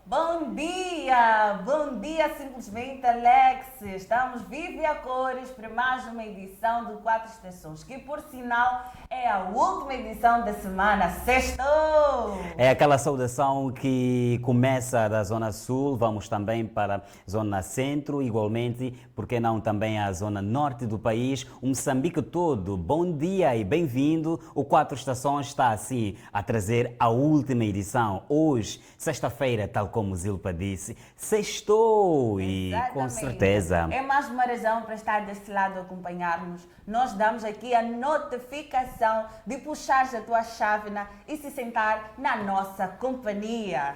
Bom dia simplesmente Alex, estamos vivos e a cores para mais uma edição do Quatro Estações, que por sinal é a última edição da semana, sextou! É aquela saudação que começa da Zona Sul, vamos também para a Zona Centro, igualmente, porque não também a Zona Norte do país, o Moçambique todo. Bom dia e bem-vindo, o Quatro Estações está assim a trazer a última edição, hoje, sexta-feira, tal como Zilpa disse, sextou e com certeza. É mais uma razão para estar desse lado a acompanhar-nos. Nós damos aqui a notificação de puxares a tua chávena e se sentar na nossa companhia.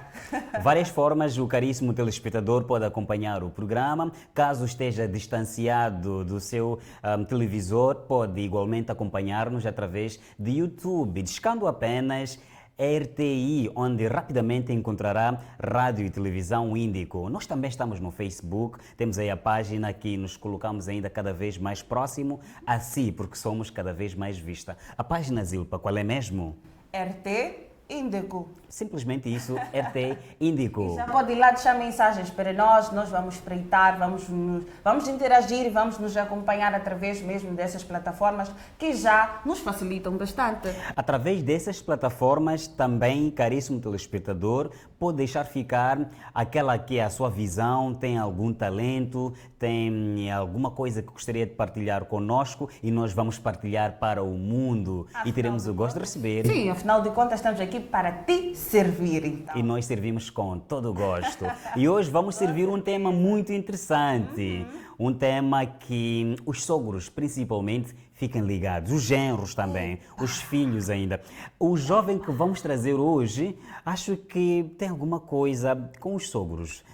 Várias formas o caríssimo telespectador pode acompanhar o programa. Caso esteja distanciado do seu televisor, pode igualmente acompanhar-nos através de YouTube, discando apenas RTI, onde rapidamente encontrará Rádio e Televisão Índico. Nós também estamos no Facebook, temos aí a página que nos colocamos ainda cada vez mais próximo a si, porque somos cada vez mais vista. A página, Zilpa, qual é mesmo? RT Índico. Simplesmente isso, RT Índico. E já pode ir lá deixar mensagens para nós vamos espreitar, vamos interagir e vamos nos acompanhar através mesmo dessas plataformas que já nos facilitam bastante. Através dessas plataformas também, caríssimo telespectador, pode deixar ficar aquela que é a sua visão, tem algum talento, tem alguma coisa que gostaria de partilhar conosco e nós vamos partilhar para o mundo e teremos o gosto de receber. Sim, afinal de contas estamos aqui para te servir. Então. E nós servimos com todo o gosto. E hoje vamos servir um tema muito interessante. Um tema que os sogros, principalmente, fiquem ligados. Os genros também, os filhos ainda. O jovem que vamos trazer hoje, acho que tem alguma coisa com os sogros.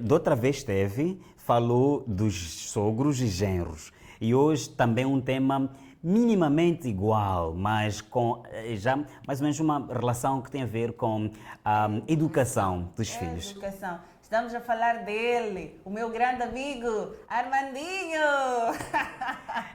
Da outra vez falou dos sogros e genros. E hoje também um tema minimamente igual, mas com já mais ou menos uma relação que tem a ver com a educação dos filhos. Educação. Estamos a falar dele, o meu grande amigo, Armandinho!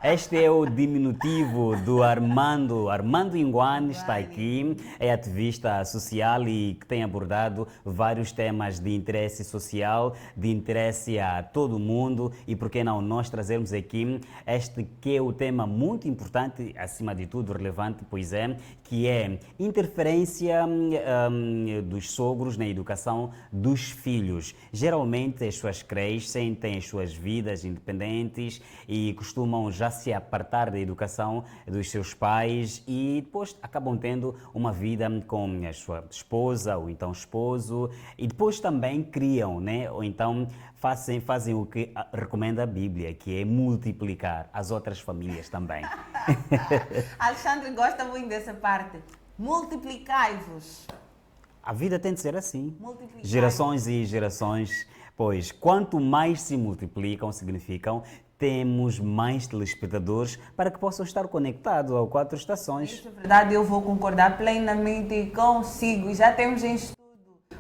Este é o diminutivo do Armando. Armando Inguane está aqui, é ativista social e que tem abordado vários temas de interesse social, de interesse a todo mundo e, por que não, nós trazermos aqui este que é o tema muito importante, acima de tudo relevante, pois é, que é interferência dos sogros na educação dos filhos. Geralmente as pessoas crescem, têm as suas vidas independentes e costumam já se apartar da educação dos seus pais e depois acabam tendo uma vida com a sua esposa ou então esposo e depois também criam, né? Ou então fazem o que recomenda a Bíblia, que é multiplicar as outras famílias também. Alexandre gosta muito dessa parte. Multiplicai-vos. A vida tem de ser assim. Gerações e gerações, pois quanto mais se multiplicam, significam temos mais telespectadores para que possam estar conectados ao Quatro Estações. Isso é verdade, eu vou concordar plenamente consigo. Já temos em estudo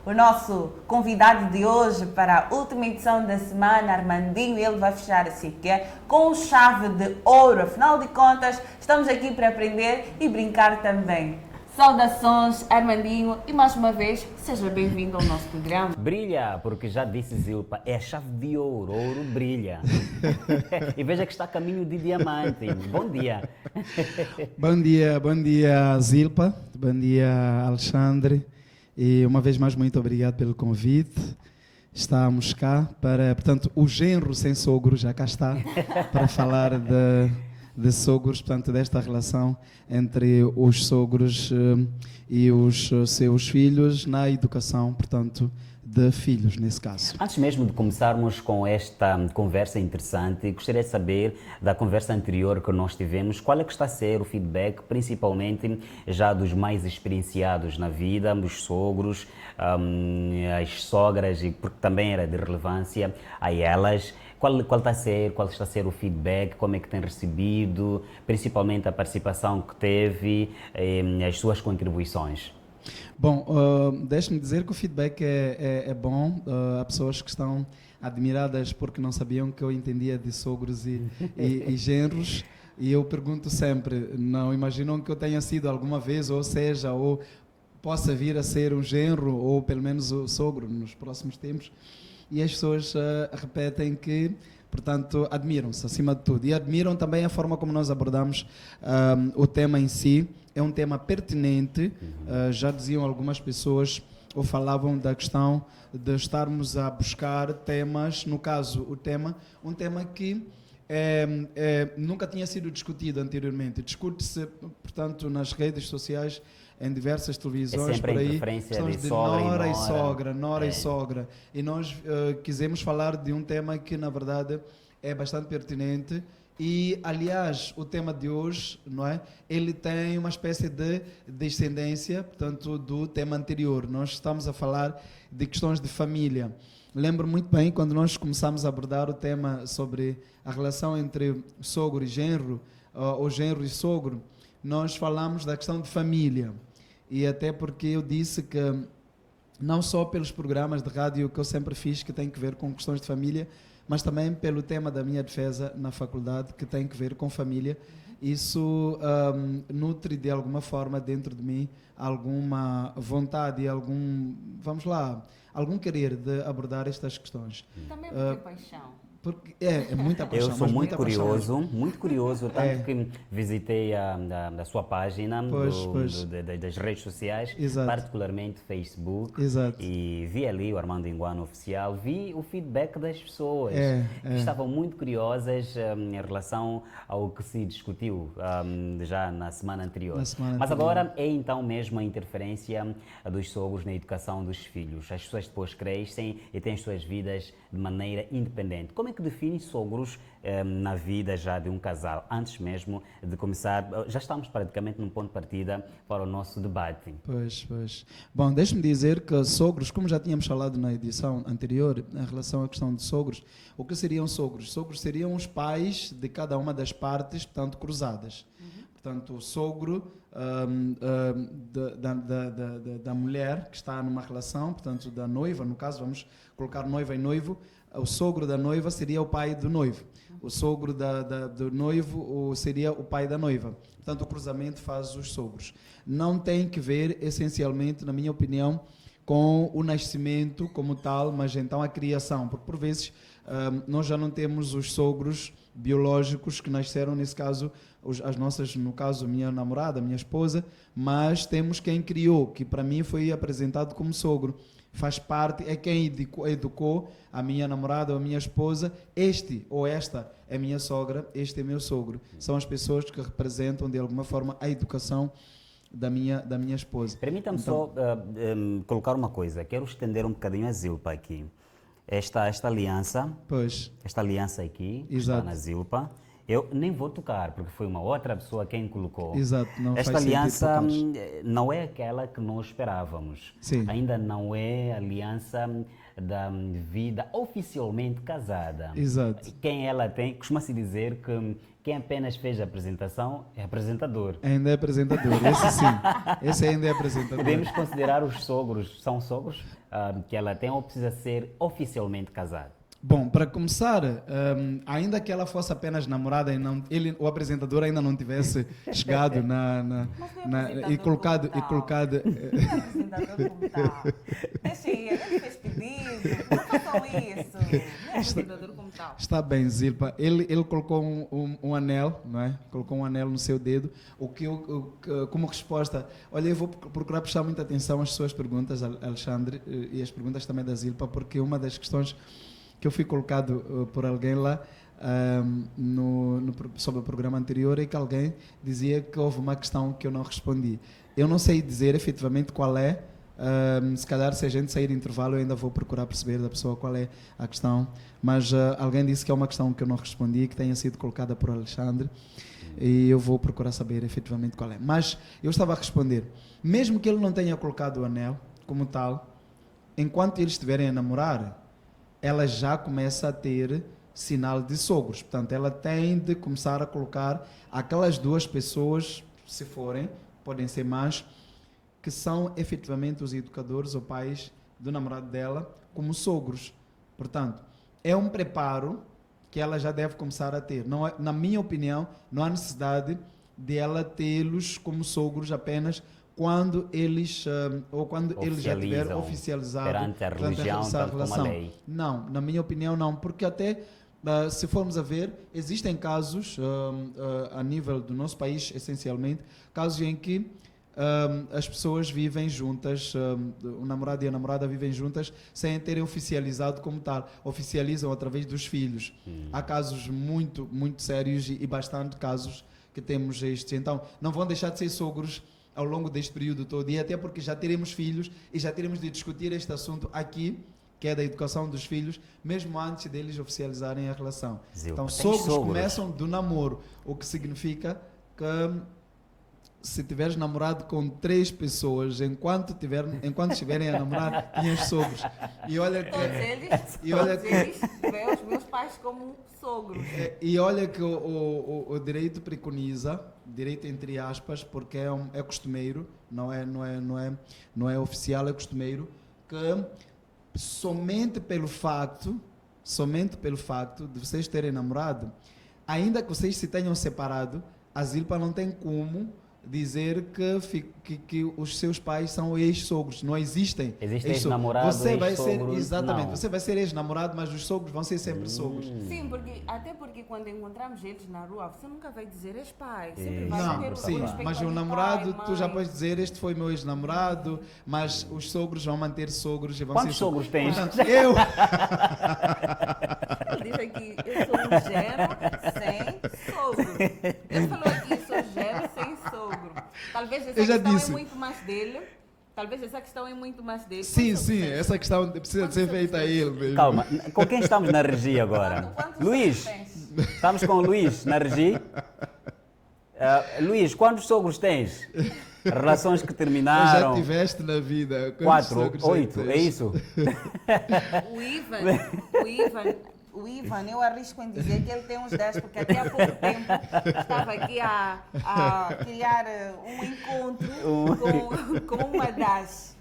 o nosso convidado de hoje para a última edição da semana, Armandinho. Ele vai fechar assim, que é com chave de ouro. Afinal de contas, estamos aqui para aprender e brincar também. Saudações, Armandinho, e mais uma vez, seja bem-vindo ao nosso programa. Brilha, porque já disse Zilpa, é a chave de ouro, ouro brilha. E veja que está a caminho de diamante. Bom dia. Bom dia Zilpa, bom dia Alexandre, e uma vez mais muito obrigado pelo convite. Estamos cá para, portanto, o genro sem sogro já cá está, para falar de sogros, portanto, desta relação entre os sogros e os seus filhos na educação, portanto, de filhos, nesse caso. Antes mesmo de começarmos com esta conversa interessante, gostaria de saber da conversa anterior que nós tivemos, qual é que está a ser o feedback, principalmente já dos mais experienciados na vida, dos sogros, as sogras, e porque também era de relevância a elas. Qual está a ser o feedback, como é que tem recebido, principalmente a participação que teve, as suas contribuições? Bom, deixe-me dizer que o feedback é bom. Há pessoas que estão admiradas porque não sabiam que eu entendia de sogros e genros. E eu pergunto sempre, não imaginam que eu tenha sido alguma vez, ou seja, ou possa vir a ser um genro ou pelo menos o sogro nos próximos tempos. E as pessoas repetem que, portanto, admiram-se acima de tudo. E admiram também a forma como nós abordamos o tema em si. É um tema pertinente, já diziam algumas pessoas, ou falavam da questão de estarmos a buscar temas, no caso, um tema que nunca tinha sido discutido anteriormente. Discute-se, portanto, nas redes sociais, em diversas televisões, sempre por aí, a interferência questões de de sogra nora e e nora. sogra, nora e sogra. E nós quisemos falar de um tema que, na verdade, é bastante pertinente. E, aliás, o tema de hoje, não é? Ele tem uma espécie de descendência, portanto, do tema anterior. Nós estamos a falar de questões de família. Lembro muito bem quando nós começamos a abordar o tema sobre a relação entre sogro e genro, ou genro e sogro, nós falamos da questão de família. E até porque eu disse que, não só pelos programas de rádio que eu sempre fiz, que tem que ver com questões de família, mas também pelo tema da minha defesa na faculdade, que tem que ver com família. Isso nutre de alguma forma dentro de mim alguma vontade, algum querer de abordar estas questões. Também porque paixão. Porque é muita paixão. Eu sou mas muito muita paixão mesmo. muito curioso, tanto que visitei a sua página Pois. das redes sociais, Exato. particularmente Facebook, Exato. e vi ali o Armando Inguano Oficial, vi o feedback das pessoas, que É. estavam muito curiosas em relação ao que se discutiu já na semana anterior. Mas agora é então mesmo a interferência dos sogros na educação dos filhos. As pessoas depois crescem e têm as suas vidas de maneira independente. Como é que define sogros na vida já de um casal? Antes mesmo de começar, já estamos praticamente num ponto de partida para o nosso debate. Pois. Bom, deixe-me dizer que sogros, como já tínhamos falado na edição anterior, em relação à questão de sogros, o que seriam sogros? Sogros seriam os pais de cada uma das partes, portanto, cruzadas. Portanto, o sogro da mulher que está numa relação, portanto, da noiva, no caso, vamos colocar noiva e noivo, o sogro da noiva seria o pai do noivo. O sogro do noivo seria o pai da noiva. Portanto, o cruzamento faz os sogros. Não tem que ver, essencialmente, na minha opinião, com o nascimento como tal, mas então a criação. Porque, por vezes, nós já não temos os sogros biológicos que nasceram, nesse caso, as nossas, no caso, minha namorada, minha esposa, mas temos quem criou, que para mim foi apresentado como sogro. Faz parte, é quem educou a minha namorada ou a minha esposa. Este ou esta é minha sogra, este é meu sogro. São as pessoas que representam, de alguma forma, a educação da minha esposa. Permita-me só colocar uma coisa. Quero estender um bocadinho a Zilpa aqui. Esta aliança, esta aliança aqui, que está na Zilpa, eu nem vou tocar, porque foi uma outra pessoa quem colocou. Exato, não esta faz aliança sentido não é aquela que nós esperávamos. Sim. Ainda não é a aliança da vida oficialmente casada. Exato. Quem ela tem, costuma-se dizer que quem apenas fez a apresentação é apresentador. Ainda é apresentador, esse sim. Esse ainda é apresentador. Podemos considerar os sogros, são sogros, que ela tem ou precisa ser oficialmente casada? Bom, para começar, ainda que ela fosse apenas namorada e o apresentador ainda não tivesse chegado e colocado... Apresentador como tal. Deixa aí, ele fez pedido. Não façam isso. Não é apresentador como tal. Está bem, Zilpa. Ele colocou um anel, não é? Colocou um anel no seu dedo. Como resposta... Olha, eu vou procurar prestar muita atenção às suas perguntas, Alexandre, e as perguntas também da Zilpa, porque uma das questões que eu fui colocado por alguém lá sobre o programa anterior é que alguém dizia que houve uma questão que eu não respondi. Eu não sei dizer efetivamente qual é, se calhar se a gente sair de intervalo eu ainda vou procurar perceber da pessoa qual é a questão, mas alguém disse que é uma questão que eu não respondi, que tenha sido colocada por Alexandre, e eu vou procurar saber efetivamente qual é. Mas eu estava a responder, mesmo que ele não tenha colocado o anel como tal, enquanto eles estiverem a namorar, ela já começa a ter sinal de sogros. Portanto, ela tem de começar a colocar aquelas duas pessoas, se forem, podem ser mais, que são efetivamente os educadores ou pais do namorado dela, como sogros. Portanto, é um preparo que ela já deve começar a ter. Não na minha opinião, não há necessidade de ela tê-los como sogros apenas quando eles ou quando eles já tiverem Oficializam oficializado perante a religião, essa tanto como a relação. lei. Não, na minha opinião não, porque até se formos a ver, existem casos a nível do nosso país, essencialmente, casos em que as pessoas vivem juntas, o namorado e a namorada vivem juntas sem terem oficializado como tal, oficializam através dos filhos. Há casos muito, muito sérios e bastante casos que temos estes. Então, não vão deixar de ser sogros ao longo deste período todo, e até porque já teremos filhos e já teremos de discutir este assunto aqui, que é da educação dos filhos, mesmo antes deles oficializarem a relação. Zilpa, Então, tens sogros começam do namoro, o que significa que se tiveres namorado com 3 pessoas, enquanto estiverem a namorar, tinhas sogros. E olha Todos que, eles, e olha todos que, eles veem os meus pais como sogros. e olha que o direito preconiza, direito entre aspas, porque é costumeiro, não é oficial, é costumeiro, que somente pelo facto de vocês terem namorado, ainda que vocês se tenham separado, a Zilpa não tem como dizer que os seus pais são ex-sogros. Não existem. Existem ex-namorados, Você vai ser, ex-sogros, exatamente, não. você vai ser ex-namorado, mas os sogros vão ser sempre sogros. Sim, até porque quando encontramos eles na rua, você nunca vai dizer ex-pai. Sempre vai ter Não, o sim, respeito mas ao o namorado, pai, tu já mãe. podes dizer, este foi meu ex-namorado, mas os sogros vão manter sogros e vão Quantos ser sogros tens? Portanto, eu... Ele diz aqui, eu sou um gero sem sogro. Ele falou aqui, sou gero sem sogro. Talvez essa Eu já questão disse. é muito mais dele. Talvez essa questão é muito mais dele. Sim, Quantos sim, sogros tens? essa questão precisa de ser feita a ele mesmo. Calma, com quem estamos na regia agora? Quantos Luís, sogros tens? estamos com o Luís na regia. Luís, quantos sogros tens? Relações que Já terminaram? tiveste na vida. Quantos 4, sogros 8, tens? é isso? O Ivan, eu arrisco em dizer que ele tem uns 10, porque até há pouco tempo estava aqui a criar um encontro com uma das.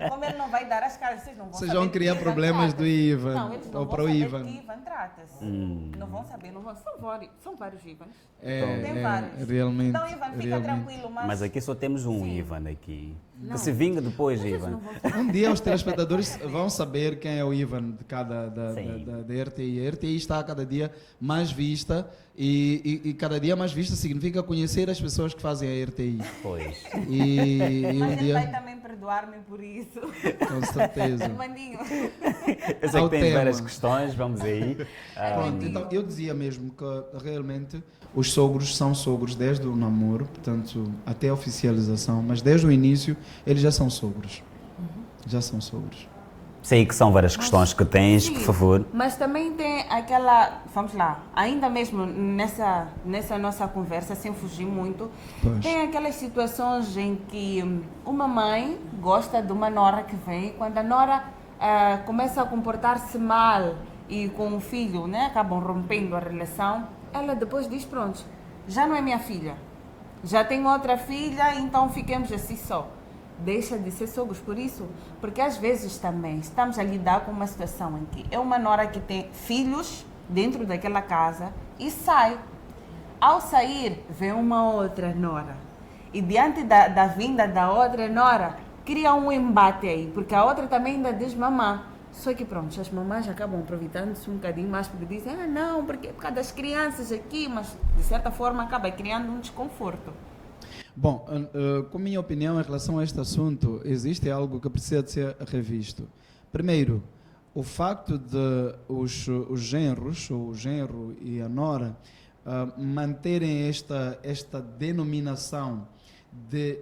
Como ele não vai dar as caras, vocês não vão Vocês saber vão de que criar Ivan problemas trata-se. do Ivan, Não, eles não ou vão para o saber Ivan. de que Ivan trata-se. Não vão saber, não vão. São vários Ivans. Tem vários. Realmente. Então, Ivan, fica realmente. tranquilo, Mas aqui só temos um Sim. Ivan aqui. Não. Que se vinga depois, Vocês Ivan. não vão saber. Um dia os telespectadores vão saber quem é o Ivan de cada da Sim. RTI. A RTI está cada dia mais vista e cada dia mais vista significa conhecer as pessoas que fazem a RTI. Pois. E um Mas ele vai dia, também perdoar-me por isso. com certeza. Armandinho. Eu sei Ao que tem tema. várias questões, vamos aí. Pronto, então eu dizia mesmo que realmente os sogros são sogros desde o namoro, portanto, até a oficialização, mas desde o início eles já são sogros. Já são sogros. Sei que são várias questões que tens, Sim, por favor. Mas também tem aquela, vamos lá, ainda mesmo nessa nossa conversa, sem fugir muito, Pois. tem aquelas situações em que uma mãe gosta de uma nora que vem, quando a nora começa a comportar-se mal e com o filho, né, acabam rompendo a relação, ela depois diz, pronto, já não é minha filha, já tenho outra filha, então fiquemos assim só. Deixa de ser sogros por isso, porque às vezes também estamos a lidar com uma situação em que é uma nora que tem filhos dentro daquela casa e sai. Ao sair, vem uma outra nora. E diante da vinda da outra nora, cria um embate aí, porque a outra também ainda diz mamã. Só que pronto, as mamães acabam aproveitando-se um bocadinho mais, porque dizem, não, porque é por causa das crianças aqui, mas de certa forma acaba criando um desconforto. Bom, com minha opinião em relação a este assunto, existe algo que precisa de ser revisto. Primeiro, o facto de os genros, o genro e a nora, manterem esta denominação de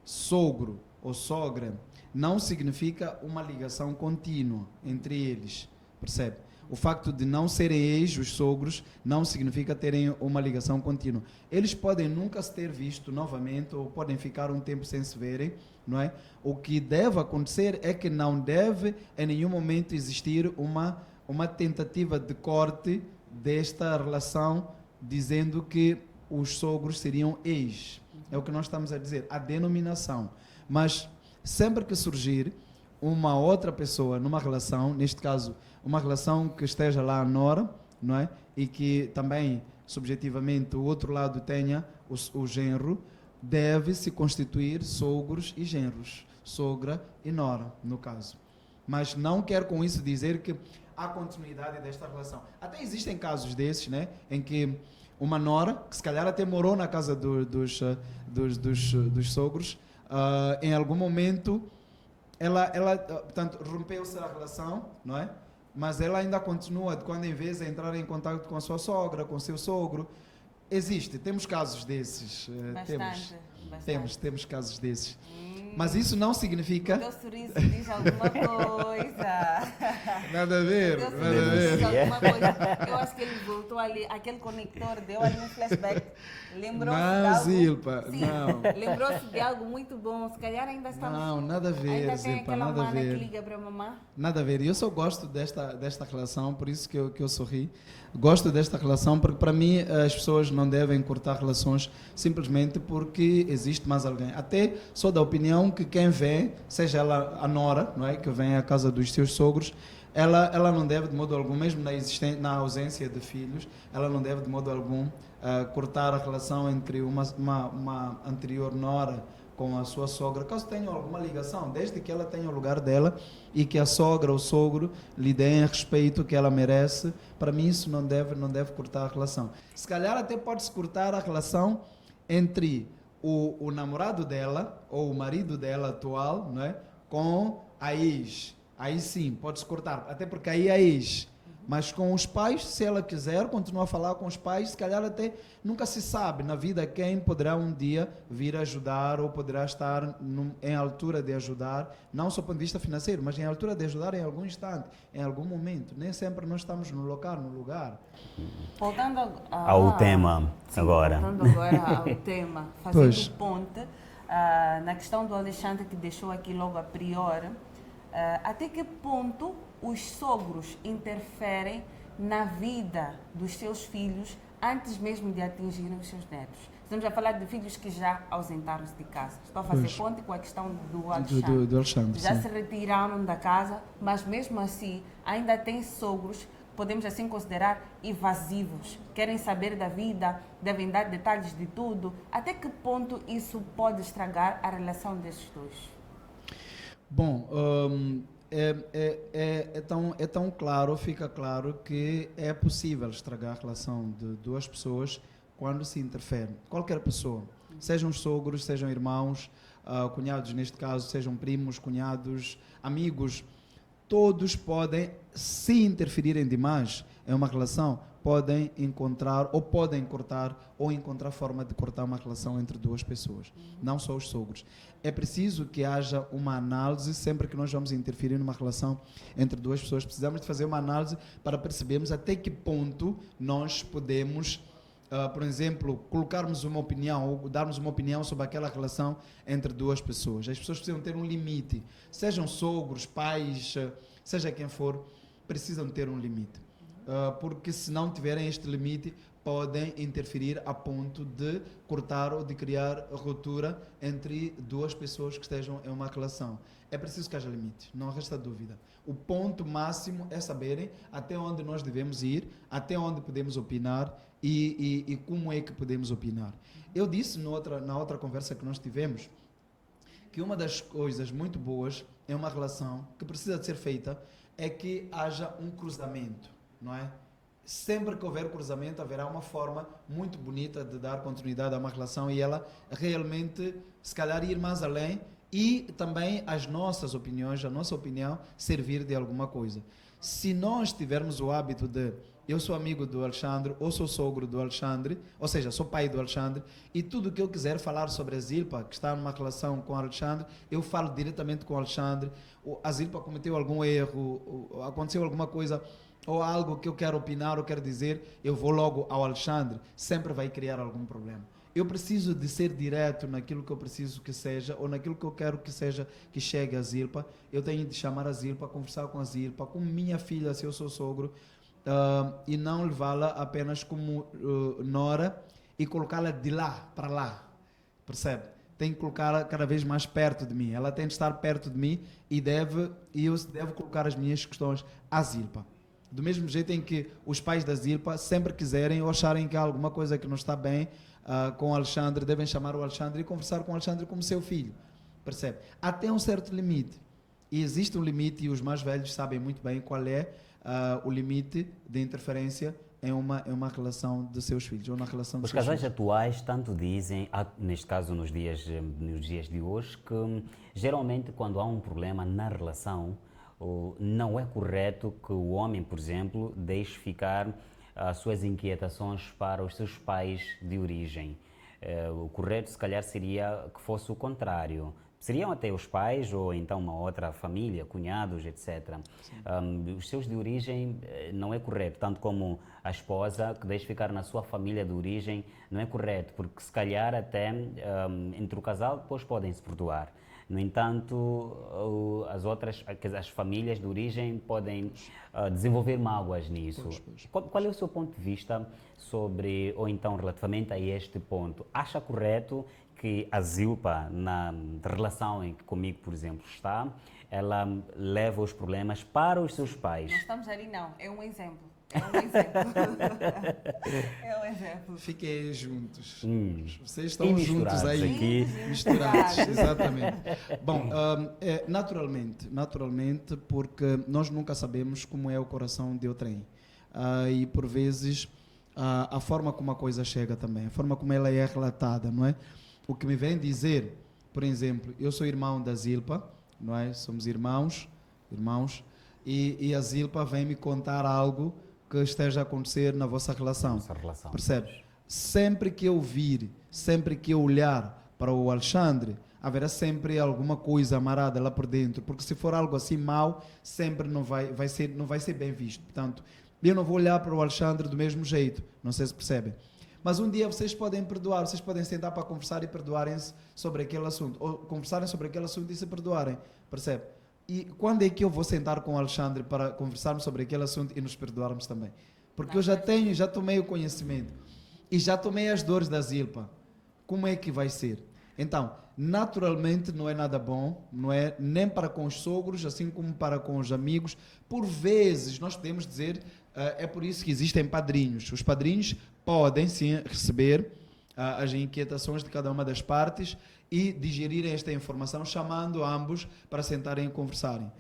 sogro ou sogra, não significa uma ligação contínua entre eles, percebe? O facto de não serem ex, os sogros, não significa terem uma ligação contínua. Eles podem nunca se ter visto novamente ou podem ficar um tempo sem se verem, não é? O que deve acontecer é que não deve em nenhum momento existir uma tentativa de corte desta relação, dizendo que os sogros seriam ex. É o que nós estamos a dizer, a denominação. Mas sempre que surgir uma outra pessoa numa relação, neste caso, uma relação que esteja lá a nora, não é? E que também, subjetivamente, o outro lado tenha o genro, deve se constituir sogros e genros, sogra e nora, no caso. Mas não quero com isso dizer que há continuidade desta relação. Até existem casos desses, né, em que uma nora, que se calhar até morou na casa dos sogros, em algum momento portanto, rompeu-se a relação, não é? Mas ela ainda continua, de quando em vez, a entrar em contato com a sua sogra, com o seu sogro. Existe, temos casos desses. Bastante. Temos casos desses. Mas isso não significa... O teu sorriso diz alguma coisa. Nada a ver, O teu nada a sorriso ver. diz alguma coisa. Eu acho que ele voltou ali, aquele conector deu ali um flashback. Lembrou-se de Não, algo. Zilpa, Sim, não. Lembrou-se de algo muito bom. Se calhar ainda estamos... Não, nada a ver, Ainda tem Zilpa, aquela nada a mana que ver. liga para a mamã. Nada a ver. Eu só gosto desta relação, por isso que eu sorri. Gosto desta relação porque, para mim, as pessoas não devem cortar relações simplesmente porque existe mais alguém. Até sou da opinião que quem vem, seja ela a nora, não é, que vem à casa dos seus sogros, ela não deve de modo algum, mesmo na ausência de filhos, ela não deve de modo algum cortar a relação entre uma anterior nora com a sua sogra, caso tenham alguma ligação, desde que ela tenha o lugar dela e que a sogra ou o sogro lhe deem respeito que ela merece. Para mim isso não deve cortar a relação. Se calhar até pode-se cortar a relação entre o namorado dela ou o marido dela atual, não é, com a ex. Aí sim, pode-se cortar, até porque aí é a ex. Mas com os pais, se ela quiser, continua a falar com os pais, se calhar até nunca se sabe na vida quem poderá um dia vir ajudar ou poderá estar em altura de ajudar, não só do ponto de vista financeiro, mas em altura de ajudar em algum instante, em algum momento. Nem sempre nós estamos no lugar. Voltando ao tema agora. Voltando agora ao tema, fazendo ponte na questão do Alexandre que deixou aqui logo a priori, até que ponto os sogros interferem na vida dos seus filhos antes mesmo de atingirem os seus netos? Estamos a falar de filhos que já ausentaram-se de casa. Estou a fazer ponte com a questão do Alexandre. Do Alexandre, já sim. se retiraram da casa, mas mesmo assim ainda tem sogros, podemos assim considerar, evasivos. Querem saber da vida, devem dar detalhes de tudo. Até que ponto isso pode estragar a relação desses dois? Bom, é tão claro, fica claro que é possível estragar a relação de duas pessoas quando se interfere. Qualquer pessoa, sejam sogros, sejam irmãos, cunhados neste caso, sejam primos, cunhados, amigos, todos podem, se interferirem demais em uma relação, podem encontrar ou podem cortar ou encontrar forma de cortar uma relação entre duas pessoas, não só os sogros. É preciso que haja uma análise, sempre que nós vamos interferir numa relação entre duas pessoas, precisamos de fazer uma análise para percebermos até que ponto nós podemos, por exemplo, colocarmos uma opinião ou darmos uma opinião sobre aquela relação entre duas pessoas. As pessoas precisam ter um limite, sejam sogros, pais, seja quem for, precisam ter um limite. Porque se não tiverem este limite, podem interferir a ponto de cortar ou de criar ruptura entre duas pessoas que estejam em uma relação. É preciso que haja limites, não resta dúvida. O ponto máximo é saberem até onde nós devemos ir, até onde podemos opinar e como é que podemos opinar. Eu disse na outra conversa que nós tivemos que uma das coisas muito boas em uma relação que precisa de ser feita é que haja um cruzamento, não é? Sempre que houver cruzamento, haverá uma forma muito bonita de dar continuidade a uma relação e ela realmente, se calhar, ir mais além e também as nossas opiniões, a nossa opinião, servir de alguma coisa. Se nós tivermos o hábito de eu sou amigo do Alexandre, ou sou sogro do Alexandre, ou seja, sou pai do Alexandre, e tudo que eu quiser falar sobre a Zilpa, que está numa relação com o Alexandre, eu falo diretamente com o Alexandre. A Zilpa cometeu algum erro, aconteceu alguma coisa, ou algo que eu quero opinar ou quero dizer, eu vou logo ao Alexandre, sempre vai criar algum problema. Eu preciso de ser direto naquilo que eu preciso que seja, ou naquilo que eu quero que seja, que chegue a Zilpa. Eu tenho de chamar a Zilpa, conversar com a Zilpa, com minha filha, se eu sou sogro, e não levá-la apenas como nora e colocá-la de lá para lá, percebe? Tem que colocá-la cada vez mais perto de mim. Ela tem de estar perto de mim e eu devo colocar as minhas questões à Zilpa. Do mesmo jeito em que os pais da Zilpa sempre quiserem ou acharem que há alguma coisa que não está bem com o Alexandre, devem chamar o Alexandre e conversar com o Alexandre como seu filho. Percebe? Até um certo limite. E existe um limite e os mais velhos sabem muito bem qual é o limite de interferência em uma relação de seus filhos ou na relação dos Os seus casais filhos. atuais tanto dizem, neste caso nos dias de hoje, que geralmente quando há um problema na relação, não é correto que o homem, por exemplo, deixe ficar as suas inquietações para os seus pais de origem. O correto, se calhar, seria que fosse o contrário. Seriam até os pais ou então uma outra família, cunhados, etc. Os seus de origem não é correto, tanto como a esposa que deixe ficar na sua família de origem não é correto, porque se calhar até entre o casal depois podem se perdoar. No entanto, as famílias de origem podem desenvolver mágoas nisso. Qual é o seu ponto de vista sobre, ou então relativamente a este ponto? Acha correto que a Zilpa, na relação em que comigo, por exemplo, está, ela leva os problemas para os seus pais? Não estamos ali, não. É um exemplo. É um exemplo. É um exemplo. Fiquem juntos. Vocês E estão juntos misturados aí. aqui. Misturados, exatamente. Bom, naturalmente, porque nós nunca sabemos como é o coração de outrem. E por vezes a forma como a coisa chega também, a forma como ela é relatada, não é? O que me vem dizer, por exemplo, eu sou irmão da Zilpa, não é? Somos irmãos, e a Zilpa vem me contar algo que esteja a acontecer na vossa relação. Nossa relação. Percebe? Sempre que eu vir, sempre que eu olhar para o Alexandre, haverá sempre alguma coisa amarrada lá por dentro, porque se for algo assim mau, sempre não vai ser bem visto. Portanto, eu não vou olhar para o Alexandre do mesmo jeito, não sei se percebem. Mas um dia vocês podem perdoar, vocês podem sentar para conversar e perdoarem-se sobre aquele assunto, ou conversarem sobre aquele assunto e se perdoarem, percebe? E quando é que eu vou sentar com o Alexandre para conversarmos sobre aquele assunto e nos perdoarmos também? Porque eu já tomei o conhecimento e já tomei as dores da Zilpa. Como é que vai ser? Então, naturalmente não é nada bom, não é nem para com os sogros, assim como para com os amigos. Por vezes, nós podemos dizer, é por isso que existem padrinhos. Os padrinhos podem sim receber as inquietações de cada uma das partes e digerirem esta informação, chamando ambos para sentarem e conversarem.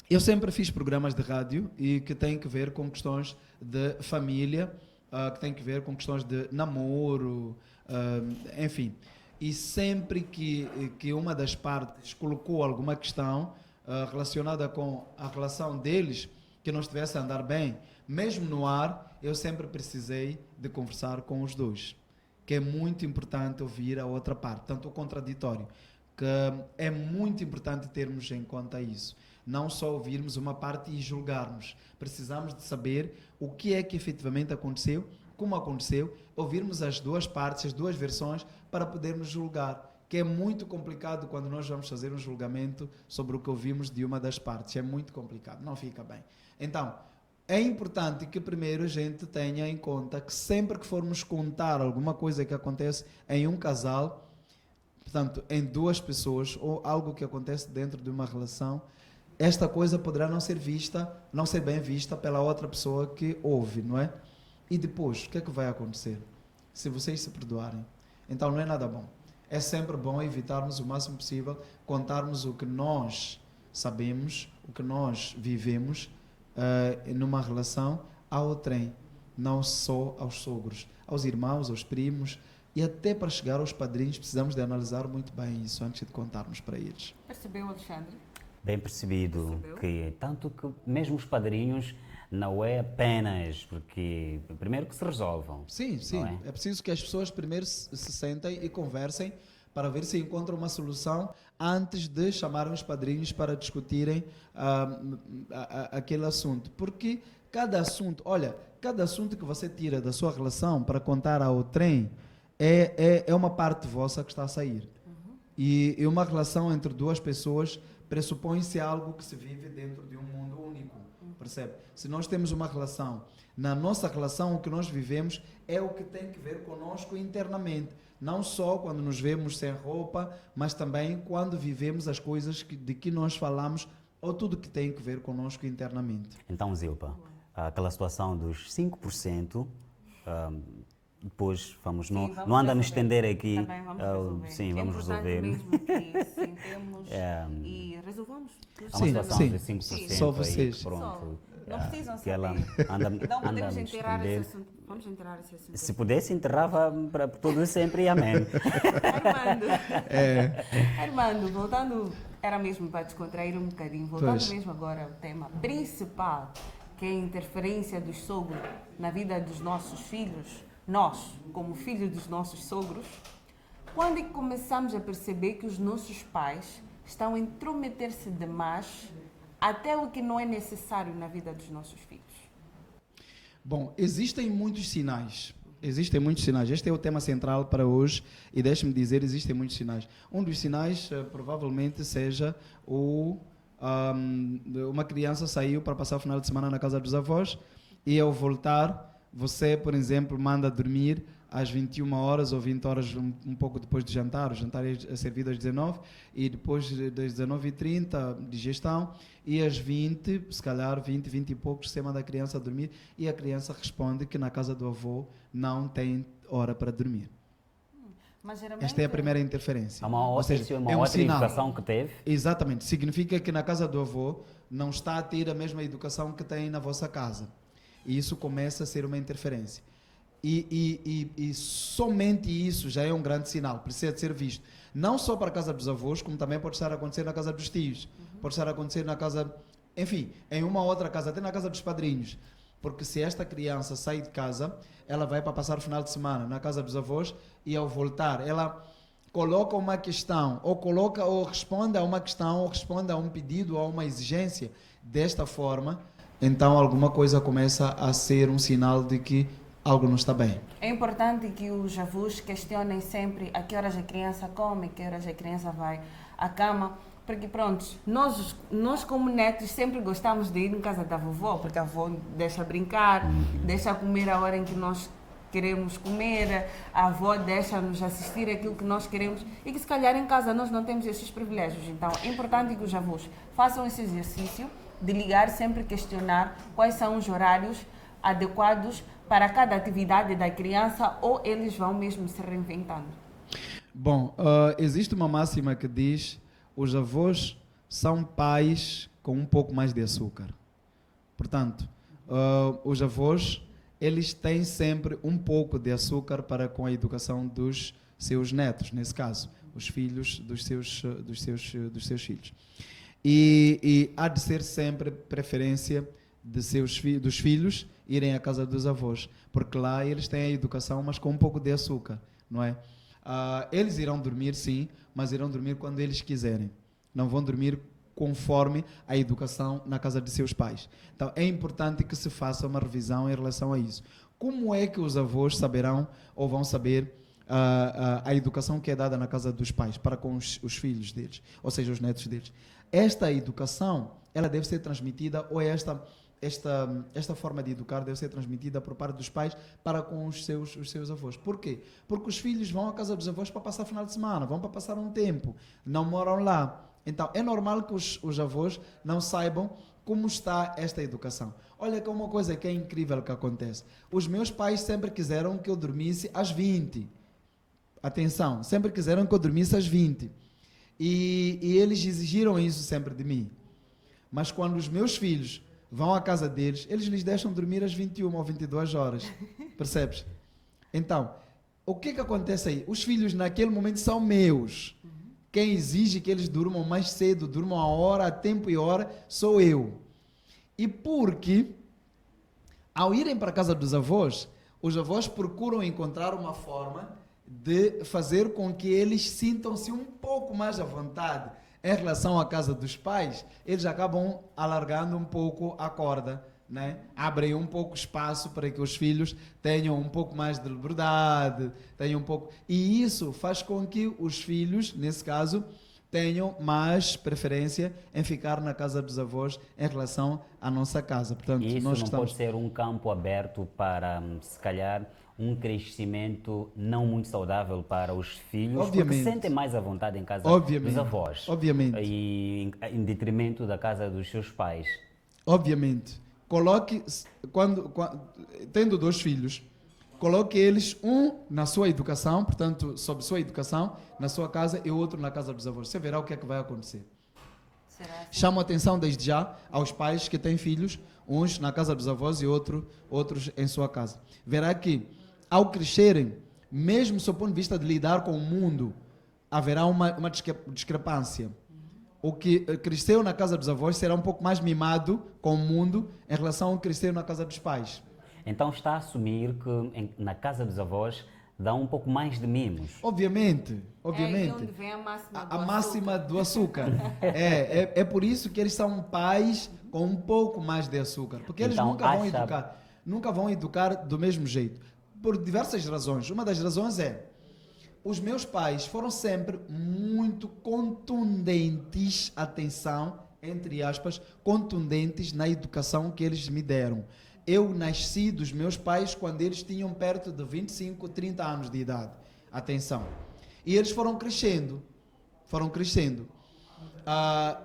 Eu sempre fiz programas de rádio e que têm que ver com questões de família, que têm que ver com questões de namoro, enfim. E sempre que uma das partes colocou alguma questão relacionada com a relação deles, que não estivesse a andar bem, mesmo no ar, eu sempre precisei de conversar com os dois. Que é muito importante ouvir a outra parte, tanto o contraditório, que é muito importante termos em conta isso. Não só ouvirmos uma parte e julgarmos. Precisamos de saber o que é que efetivamente aconteceu, como aconteceu, ouvirmos as duas partes, as duas versões, para podermos julgar. Que é muito complicado quando nós vamos fazer um julgamento sobre o que ouvimos de uma das partes. É muito complicado, não fica bem. Então, é importante que primeiro a gente tenha em conta que sempre que formos contar alguma coisa que acontece em um casal, portanto, em duas pessoas, ou algo que acontece dentro de uma relação, esta coisa poderá não ser bem vista pela outra pessoa que ouve, não é? E depois, o que é que vai acontecer? Se vocês se perdoarem. Então, não é nada bom. É sempre bom evitarmos o máximo possível, contarmos o que nós sabemos, o que nós vivemos, numa relação ao trem, não só aos sogros, aos irmãos, aos primos, e até para chegar aos padrinhos precisamos de analisar muito bem isso antes de contarmos para eles. Percebeu, Alexandre? Bem percebido. Que tanto que mesmo os padrinhos não é apenas porque primeiro que se resolvam. Sim. É preciso que as pessoas primeiro se sentem e conversem para ver se encontram uma solução antes de chamarem os padrinhos para discutirem aquele assunto. Porque cada assunto que você tira da sua relação para contar ao trem é uma parte vossa que está a sair. E uma relação entre duas pessoas pressupõe-se algo que se vive dentro de um mundo único. Percebe? Se nós temos uma relação, na nossa relação o que nós vivemos é o que tem que ver conosco internamente. Não só quando nos vemos sem roupa, mas também quando vivemos as coisas de que nós falamos ou tudo que tem que ver conosco internamente. Então, Zilpa, aquela situação dos 5%, depois vamos, Sim, não, vamos não anda a resolver. nos estender aqui. Também vamos resolver. Sim, É vamos importante resolver. mesmo que sentemos e resolvamos. Há uma Sim, situação sim. dos 5% Só aí, vocês. que pronto. Não precisam que ela saber. anda, Então anda a podemos nos enterrar esse estender. assunto. Vamos enterrar esse assunto. Se pudesse, enterrava para todos sempre e amém. Armando, Armando, voltando, era mesmo para descontrair um bocadinho, voltando Pois. mesmo agora ao tema principal, que é a interferência dos sogros na vida dos nossos filhos, nós, como filhos dos nossos sogros, quando é que começamos a perceber que os nossos pais estão a intrometer-se demais até o que não é necessário na vida dos nossos filhos? Bom, existem muitos sinais. Existem muitos sinais. Este é o tema central para hoje e deixe-me dizer, existem muitos sinais. Um dos sinais provavelmente seja uma criança saiu para passar o final de semana na casa dos avós e ao voltar, você, por exemplo, manda dormir às 21 horas ou 20 horas um pouco depois do jantar. O jantar é servido às 19 e depois das 19h30, digestão, e às 20, se calhar 20 e poucos, você manda a criança a dormir e a criança responde que na casa do avô não tem hora para dormir. Mas geralmente... Esta é a primeira interferência. Há uma Ou outra, seja, uma é um outra sinal. educação que teve. Exatamente. Significa que na casa do avô não está a ter a mesma educação que tem na vossa casa. E isso começa a ser uma interferência. E somente isso já é um grande sinal, precisa de ser visto. Não só para a casa dos avós, como também pode estar a acontecer na casa dos tios. Pode estar a acontecer na casa, enfim, em uma outra casa, até na casa dos padrinhos. Porque se esta criança sai de casa, ela vai para passar o final de semana na casa dos avós e ao voltar, ela coloca uma questão, ou responde a uma questão, ou responde a um pedido, ou a uma exigência desta forma, então alguma coisa começa a ser um sinal de que algo não está bem. É importante que os avós questionem sempre a que horas a criança come, a que horas a criança vai à cama, porque pronto, nós como netos sempre gostamos de ir em casa da vovó, porque a avó deixa brincar, deixa comer a hora em que nós queremos comer, a avó deixa-nos assistir aquilo que nós queremos e que se calhar em casa nós não temos esses privilégios. Então é importante que os avós façam esse exercício de ligar, sempre questionar quais são os horários adequados para cada atividade da criança ou eles vão mesmo se reinventando? Bom, existe uma máxima que diz: os avós são pais com um pouco mais de açúcar. Portanto, os avós, eles têm sempre um pouco de açúcar para com a educação dos seus netos, nesse caso, os filhos dos seus filhos. E há de ser sempre preferência dos filhos irem à casa dos avós, porque lá eles têm a educação, mas com um pouco de açúcar, não é? Eles irão dormir, sim, mas irão dormir quando eles quiserem. Não vão dormir conforme a educação na casa de seus pais. Então, é importante que se faça uma revisão em relação a isso. Como é que os avós saberão ou vão saber a educação que é dada na casa dos pais para com os filhos deles, ou seja, os netos deles? Esta educação, ela deve ser transmitida, ou esta forma de educar deve ser transmitida por parte dos pais para com os seus avós. Por quê? Porque os filhos vão à casa dos avós para passar final de semana, vão para passar um tempo, não moram lá. Então, é normal que os avós não saibam como está esta educação. Olha que é uma coisa que é incrível que acontece. Os meus pais sempre quiseram que eu dormisse às 20. Atenção, sempre quiseram que eu dormisse às 20. E eles exigiram isso sempre de mim. Mas quando os meus filhos vão à casa deles, eles lhes deixam dormir às 21 ou 22 horas. Percebes? Então, o que acontece aí? Os filhos naquele momento são meus. Quem exige que eles durmam mais cedo, durmam a hora, a tempo e hora, sou eu. E porque, ao irem para a casa dos avós, os avós procuram encontrar uma forma de fazer com que eles sintam-se um pouco mais à vontade em relação à casa dos pais. Eles acabam alargando um pouco a corda, né? Abrem um pouco espaço para que os filhos tenham um pouco mais de liberdade, tenham um pouco... E isso faz com que os filhos, nesse caso, tenham mais preferência em ficar na casa dos avós em relação à nossa casa. Portanto, isso nós não estamos... pode ser um campo aberto para, se calhar, um crescimento não muito saudável para os filhos, Obviamente. porque sentem mais à vontade em casa Obviamente. dos avós. Obviamente. E em detrimento da casa dos seus pais. Obviamente. Coloque, tendo 2 filhos, coloque eles, um na sua educação, portanto, sob sua educação, na sua casa, e o outro na casa dos avós. Você verá o que é que vai acontecer. Será assim? Chamo a atenção desde já aos pais que têm filhos, uns na casa dos avós e outros em sua casa. Verá que, ao crescerem, mesmo sob o ponto de vista de lidar com o mundo, haverá uma discrepância. O que cresceu na casa dos avós será um pouco mais mimado com o mundo em relação ao que cresceu na casa dos pais. Então está a assumir que na casa dos avós dá um pouco mais de mimos. Obviamente. É aí onde vem a máxima do A máxima do açúcar. É por isso que eles são pais com um pouco mais de açúcar. Porque eles Então, nunca vão educar do mesmo jeito. Por diversas razões. Uma das razões é, os meus pais foram sempre muito contundentes, atenção, entre aspas, contundentes na educação que eles me deram. Eu nasci dos meus pais quando eles tinham perto de 25, 30 anos de idade. Atenção. E eles foram crescendo.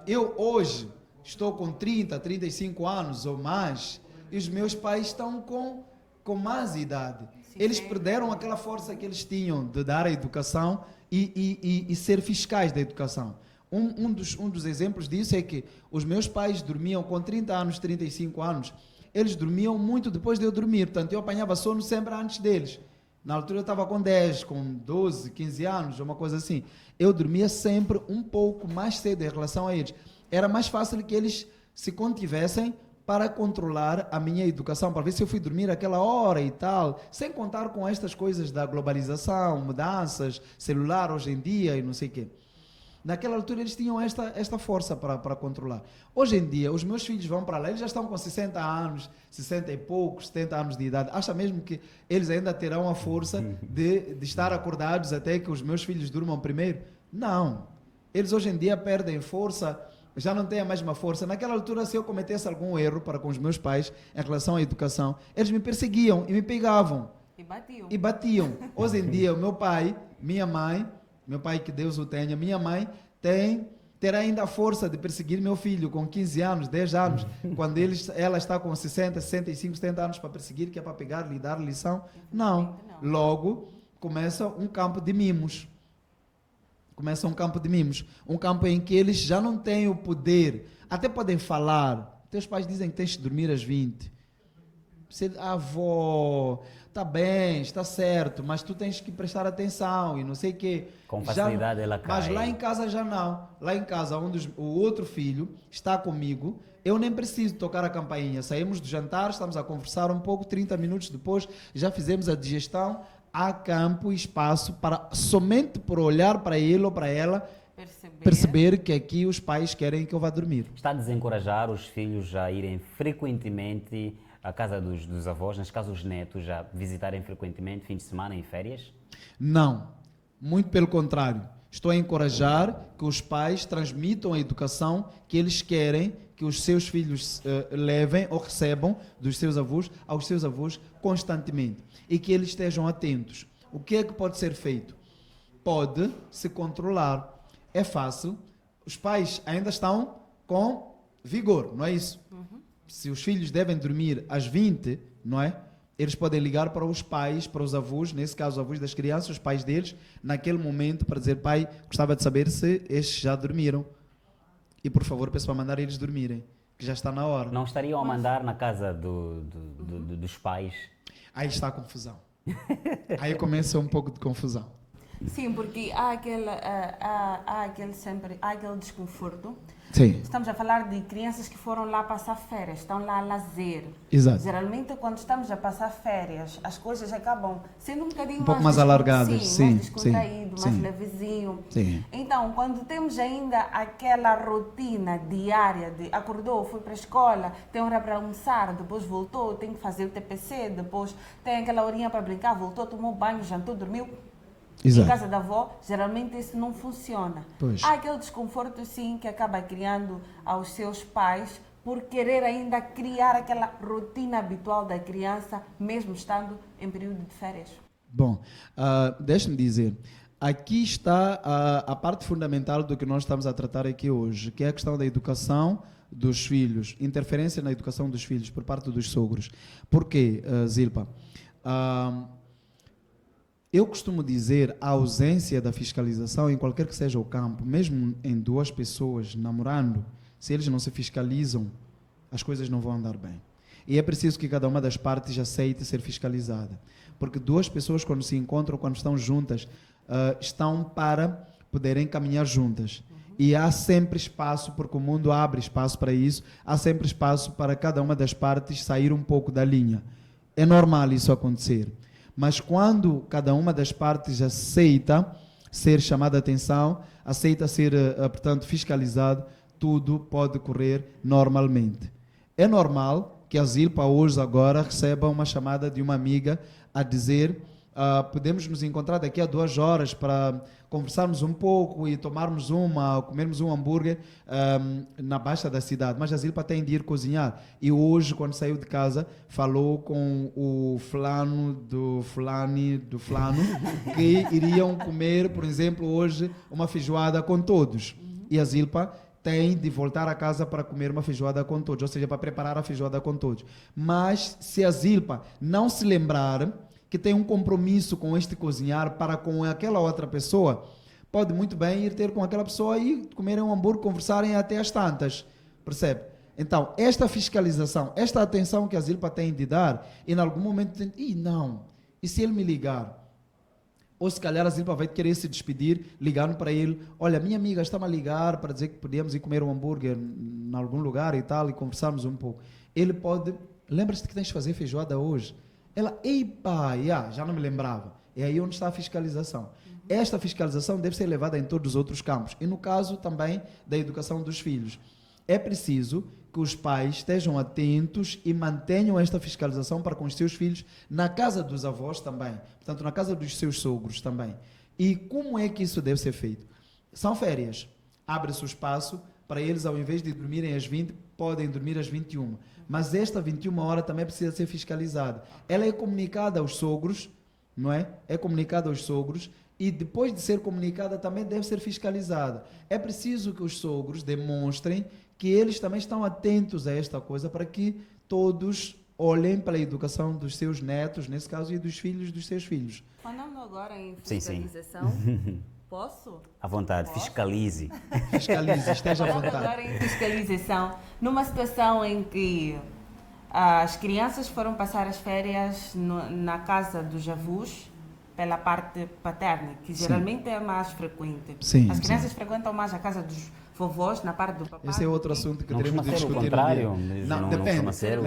Eu hoje estou com 30, 35 anos ou mais, e os meus pais estão com mais idade. Eles perderam aquela força que eles tinham de dar a educação e ser fiscais da educação. Um dos exemplos disso é que os meus pais dormiam com 30 anos, 35 anos, eles dormiam muito depois de eu dormir, portanto eu apanhava sono sempre antes deles. Na altura eu estava com 10, com 12, 15 anos, uma coisa assim. Eu dormia sempre um pouco mais cedo em relação a eles. Era mais fácil que eles se contivessem para controlar a minha educação, para ver se eu fui dormir aquela hora e tal, sem contar com estas coisas da globalização, mudanças, celular hoje em dia e não sei o quê. Naquela altura eles tinham esta força para controlar. Hoje em dia, os meus filhos vão para lá, eles já estão com 60 anos, 60 e poucos, 70 anos de idade. Acha mesmo que eles ainda terão a força de estar acordados até que os meus filhos durmam primeiro? Não. Eles hoje em dia perdem força, já não têm a mesma força. Naquela altura, se eu cometesse algum erro para com os meus pais em relação à educação, eles me perseguiam e me pegavam. E batiam. Hoje em dia, o meu pai, minha mãe, meu pai, que Deus o tenha, minha mãe terá ainda a força de perseguir meu filho com 15 anos, 10 anos, quando ela está com 60, 65, 70 anos para perseguir, que é para pegar, lhe dar lição. Não. Logo, começa um campo de mimos. Um campo em que eles já não têm o poder, até podem falar. Teus pais dizem que tens de dormir às 20. Você, avó, está bem, está certo, mas tu tens que prestar atenção e não sei o quê. Com facilidade ela cai. Mas lá em casa já não. Lá em casa, onde o outro filho está comigo, eu nem preciso tocar a campainha. Saímos do jantar, estamos a conversar um pouco, 30 minutos depois, já fizemos a digestão. Há campo e espaço para, somente por olhar para ele ou para ela, perceber que aqui os pais querem que eu vá dormir. Está a desencorajar os filhos a irem frequentemente à casa dos avós, neste caso os netos, a visitarem frequentemente, fim de semana, em férias? Não, muito pelo contrário. Estou a encorajar que os pais transmitam a educação que eles querem que os seus filhos levem ou recebam dos seus avós aos seus avós constantemente. E que eles estejam atentos. O que é que pode ser feito? Pode se controlar. É fácil. Os pais ainda estão com vigor, não é isso? Uhum. Se os filhos devem dormir às 20, não é? Eles podem ligar para os pais, para os avós, nesse caso os avós das crianças, os pais deles, naquele momento para dizer: pai, gostava de saber se estes já dormiram. E por favor, peço para mandar eles dormirem, que já está na hora. Não estariam a mandar na casa dos pais? Aí está a confusão. Aí começa um pouco de confusão. Sim, porque há aquele desconforto. Sim. Estamos a falar de crianças que foram lá passar férias, estão lá a lazer. Exato. Geralmente, quando estamos a passar férias, as coisas acabam sendo um bocadinho pouco mais alargadas, sim, mais descontraído, mais levezinho. Sim. Então, quando temos ainda aquela rotina diária de acordou, foi para a escola, tem hora para almoçar, depois voltou, tem que fazer o TPC, depois tem aquela horinha para brincar, voltou, tomou banho, jantou, dormiu. Exato. Em casa da avó, geralmente isso não funciona. Pois. Há aquele desconforto, sim, que acaba criando aos seus pais por querer ainda criar aquela rotina habitual da criança, mesmo estando em período de férias? Bom, deixe-me dizer, aqui está a parte fundamental do que nós estamos a tratar aqui hoje, que é a questão da educação dos filhos, interferência na educação dos filhos por parte dos sogros. Por quê, Zilpa? Eu costumo dizer a ausência da fiscalização em qualquer que seja o campo, mesmo em duas pessoas namorando, se eles não se fiscalizam, as coisas não vão andar bem. E é preciso que cada uma das partes aceite ser fiscalizada. Porque duas pessoas, quando se encontram, quando estão juntas, estão para poderem caminhar juntas. E há sempre espaço, porque o mundo abre espaço para isso, há sempre espaço para cada uma das partes sair um pouco da linha. É normal isso acontecer. Mas quando cada uma das partes aceita ser chamada a atenção, aceita ser, portanto, fiscalizado, tudo pode correr normalmente. É normal que a Zilpa hoje agora receba uma chamada de uma amiga a dizer podemos nos encontrar daqui a 2 horas para conversarmos um pouco e tomarmos comermos um hambúrguer na Baixa da cidade. Mas a Zilpa tem de ir cozinhar. E hoje, quando saiu de casa, falou com o fulano que iriam comer, por exemplo, hoje uma feijoada com todos. E a Zilpa tem de voltar a casa para comer uma feijoada com todos, ou seja, para preparar a feijoada com todos. Mas se a Zilpa não se lembrar que tem um compromisso com este cozinhar para com aquela outra pessoa, pode muito bem ir ter com aquela pessoa e comerem um hambúrguer, conversarem até às tantas, percebe? Então, esta fiscalização, esta atenção que a Zilpa tem de dar, e em algum momento tem, e se ele me ligar? Ou se calhar a Zilpa vai querer se despedir, ligando para ele, olha, minha amiga está-me a ligar para dizer que podíamos ir comer um hambúrguer em algum lugar e tal, e conversarmos um pouco. Ele pode, lembra-se que tens de fazer feijoada hoje? Ela, já não me lembrava. É aí onde está a fiscalização. Esta fiscalização deve ser levada em todos os outros campos. E no caso também da educação dos filhos. É preciso que os pais estejam atentos e mantenham esta fiscalização para com os seus filhos na casa dos avós também. Portanto, na casa dos seus sogros também. E como é que isso deve ser feito? São férias. Abre-se o espaço para eles, ao invés de dormirem às 20, podem dormir às 21. Mas esta 21 horas também precisa ser fiscalizada. Ela é comunicada aos sogros, não é? É comunicada aos sogros e depois de ser comunicada também deve ser fiscalizada. É preciso que os sogros demonstrem que eles também estão atentos a esta coisa para que todos olhem para a educação dos seus netos, nesse caso, e dos filhos dos seus filhos. Falando agora em fiscalização, posso? À vontade, fiscalize. Fiscalize, esteja à Falando vontade. agora em fiscalização, numa situação em que as crianças foram passar as férias na casa dos avós, pela parte paterna, que geralmente é mais frequente. Sim, as crianças frequentam mais a casa dos vovós na parte do papai. Esse é outro assunto que Não teremos de costuma ser o discutir. contrário? Não costuma ser o-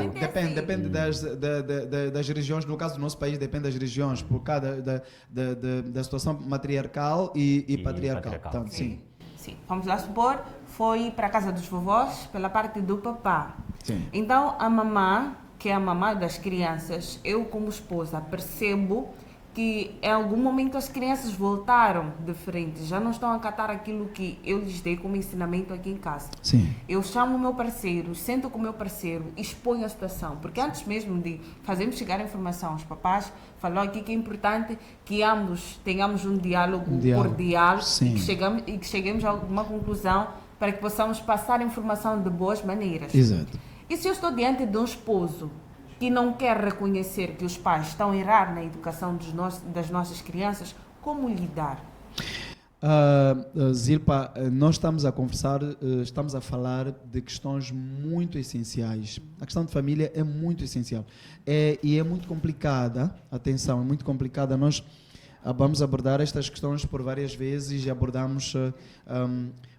Depende das regiões. No caso do nosso país, depende das regiões, por causa da situação matriarcal e patriarcal. Portanto, sim. Sim. Vamos lá supor, foi para a casa dos vovós pela parte do papá. Sim. Então, a mamã, que é a mamã das crianças, eu como esposa percebo que em algum momento as crianças voltaram diferentes, já não estão a acatar aquilo que eu lhes dei como ensinamento aqui em casa. Sim. Eu chamo o meu parceiro, sento com o meu parceiro, exponho a situação, porque antes mesmo de fazermos chegar a informação aos papás, falou aqui que é importante que ambos tenhamos um diálogo cordial Sim. e que cheguemos a alguma conclusão para que possamos passar a informação de boas maneiras. Exato. E se eu estou diante de um esposo que não quer reconhecer que os pais estão a errar na educação das nossas crianças, como lidar? Zilpa, nós estamos a conversar, estamos a falar de questões muito essenciais. A questão de família é muito essencial. E é muito complicada, atenção, é muito complicada. Nós vamos abordar estas questões por várias vezes e abordamos,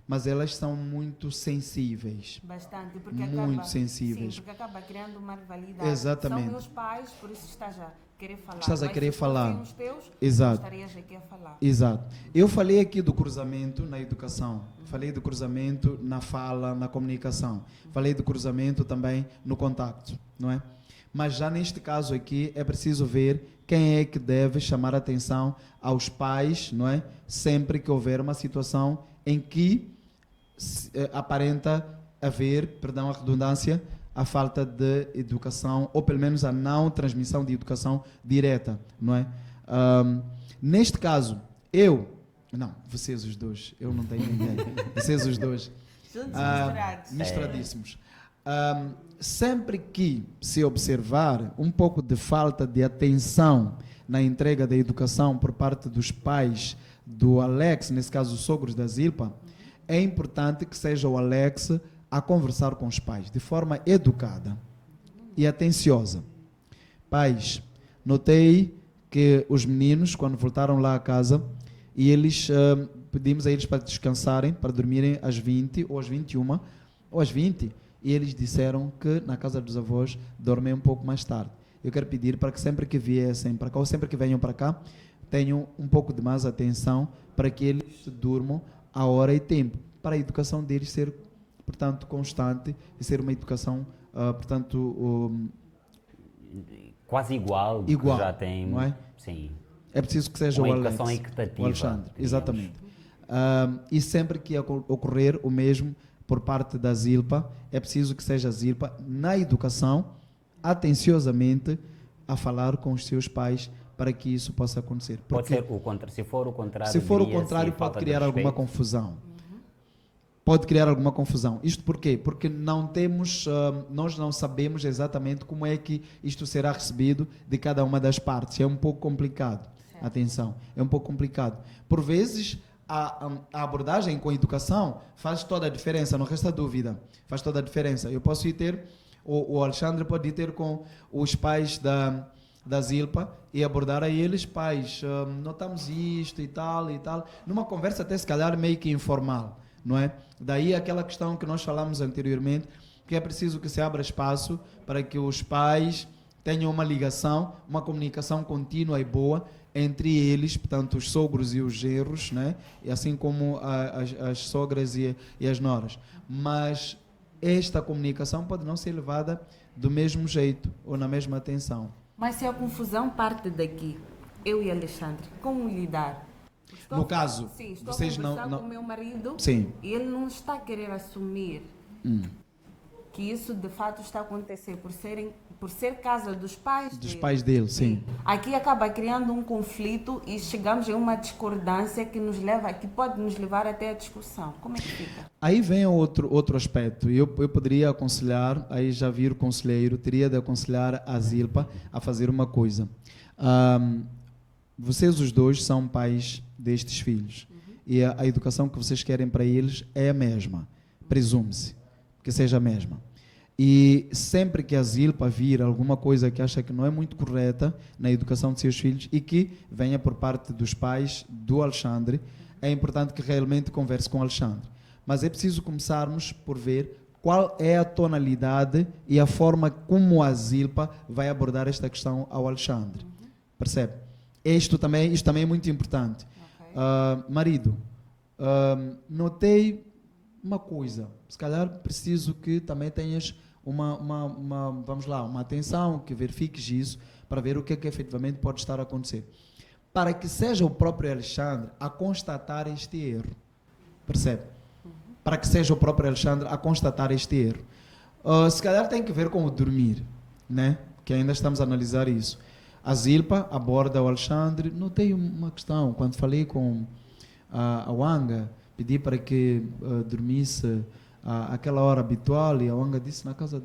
mas elas são muito sensíveis. Bastante, porque Muito sensíveis. Sim, porque acaba criando uma rivalidade. Exatamente. São meus pais, por isso estás a querer falar. Estás a Mas querer se fossem falar. os teus, Exato. estarias aqui a falar. Exato. Eu falei aqui do cruzamento na educação, falei do cruzamento na fala, na comunicação, falei do cruzamento também no contacto, não é? Mas já neste caso aqui é preciso ver quem é que deve chamar a atenção aos pais, não é? Sempre que houver uma situação em que aparenta haver, perdão a redundância, a falta de educação, ou pelo menos a não transmissão de educação direta, não é? Neste caso, vocês os dois, eu não tenho ninguém, vocês os dois, Juntos misturados. misturadíssimos. Sempre que se observar um pouco de falta de atenção na entrega da educação por parte dos pais do Alex, nesse caso os sogros da Zilpa, é importante que seja o Alex a conversar com os pais de forma educada e atenciosa. Pais, notei que os meninos, quando voltaram lá a casa, e eles pedimos a eles para descansarem, para dormirem às 20 ou às 21 ou às 20, e eles disseram que na casa dos avós dormem um pouco mais tarde. Eu quero pedir para que sempre que viessem para cá, ou sempre que venham para cá, tenham um pouco de mais atenção para que eles durmam a hora e tempo, para a educação deles ser, portanto, constante e ser uma educação, quase igual, que já tem, não é? Sim. É preciso que seja uma o Alex, educação equitativa, o Alexandre, digamos. exatamente. E sempre que ocorrer o mesmo por parte da Zilpa, é preciso que seja a Zilpa, na educação, atenciosamente, a falar com os seus pais para que isso possa acontecer. Pode ser o contrário. Se for o contrário, se for o contrário, pode criar alguma confusão. Pode criar alguma confusão. Isto por quê? Porque não temos, nós não sabemos exatamente como é que isto será recebido de cada uma das partes. É um pouco complicado. Certo. Atenção, é um pouco complicado. Por vezes, a abordagem com a educação faz toda a diferença, não resta dúvida. Faz toda a diferença. Eu posso ir ter, o Alexandre pode ir ter com os pais da Zilpa e abordar a eles, pais, notamos isto e tal, numa conversa até se calhar meio que informal, não é? Daí aquela questão que nós falamos anteriormente, que é preciso que se abra espaço para que os pais tenham uma ligação, uma comunicação contínua e boa entre eles, portanto, os sogros e os genros, né? E assim como as sogras e as noras. Mas esta comunicação pode não ser levada do mesmo jeito ou na mesma atenção. Mas se a confusão parte daqui, eu e Alexandre, como lidar? No caso, sim, estou vocês a conversar não... com o meu marido, sim, e ele não está a querer assumir que isso de fato está a acontecer por ser casa dos pais dele, sim. Aqui acaba criando um conflito e chegamos a uma discordância que pode nos levar até a discussão. Como é que fica? Aí vem outro aspecto. Eu poderia aconselhar, aí já vi o conselheiro, teria de aconselhar a Zilpa a fazer uma coisa. Vocês os dois são pais destes filhos. E a educação que vocês querem para eles é a mesma. Presume-se que seja a mesma. E sempre que a Zilpa vir alguma coisa que acha que não é muito correta na educação de seus filhos e que venha por parte dos pais do Alexandre, é importante que realmente converse com o Alexandre. Mas é preciso começarmos por ver qual é a tonalidade e a forma como a Zilpa vai abordar esta questão ao Alexandre. Percebe? Isto também é muito importante. Okay. Marido, notei uma coisa. Se calhar preciso que também tenhas uma atenção, que verifiques isso, para ver o que efetivamente pode estar a acontecer. Para que seja o próprio Alexandre a constatar este erro. Percebe? Para que seja o próprio Alexandre a constatar este erro. Se calhar tem que ver com o dormir, né? Que ainda estamos a analisar isso. A Zilpa aborda o Alexandre. Notei uma questão, quando falei com a Wanga, pedi para que dormisse aquela hora habitual, e a Wanga disse, na casa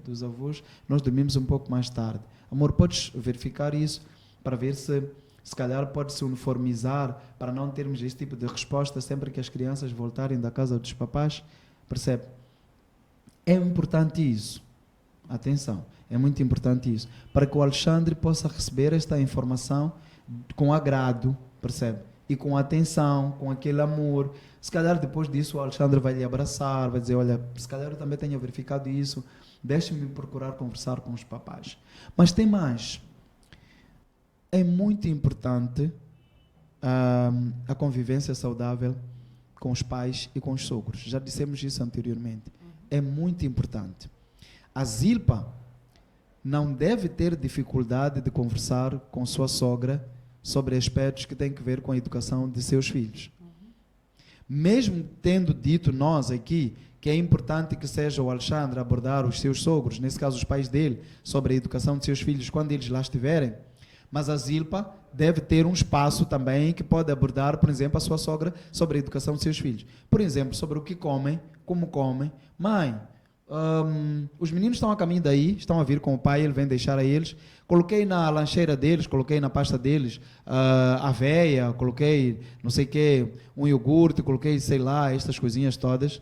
dos avós, nós dormimos um pouco mais tarde. Amor, podes verificar isso para ver se calhar pode-se uniformizar para não termos este tipo de resposta sempre que as crianças voltarem da casa dos papás? Percebe? É importante isso. Atenção, é muito importante isso. Para que o Alexandre possa receber esta informação com agrado, percebe? E com atenção, com aquele amor. Se calhar depois disso o Alexandre vai lhe abraçar, vai dizer, olha, se calhar eu também tenho verificado isso, deixe-me procurar conversar com os papás. Mas tem mais. É muito importante a convivência saudável com os pais e com os sogros. Já dissemos isso anteriormente. É muito importante. A Zilpa não deve ter dificuldade de conversar com sua sogra sobre aspectos que têm que ver com a educação de seus filhos. Mesmo tendo dito nós aqui que é importante que seja o Alexandre a abordar os seus sogros, nesse caso os pais dele, sobre a educação de seus filhos quando eles lá estiverem. Mas a Zilpa deve ter um espaço também que pode abordar, por exemplo, a sua sogra sobre a educação de seus filhos. Por exemplo, sobre o que comem, como comem. Mãe, os meninos estão a caminho daí, estão a vir com o pai, ele vem deixar a eles. Coloquei na lancheira deles, coloquei na pasta deles aveia, coloquei não sei o quê, um iogurte, coloquei, sei lá, estas coisinhas todas.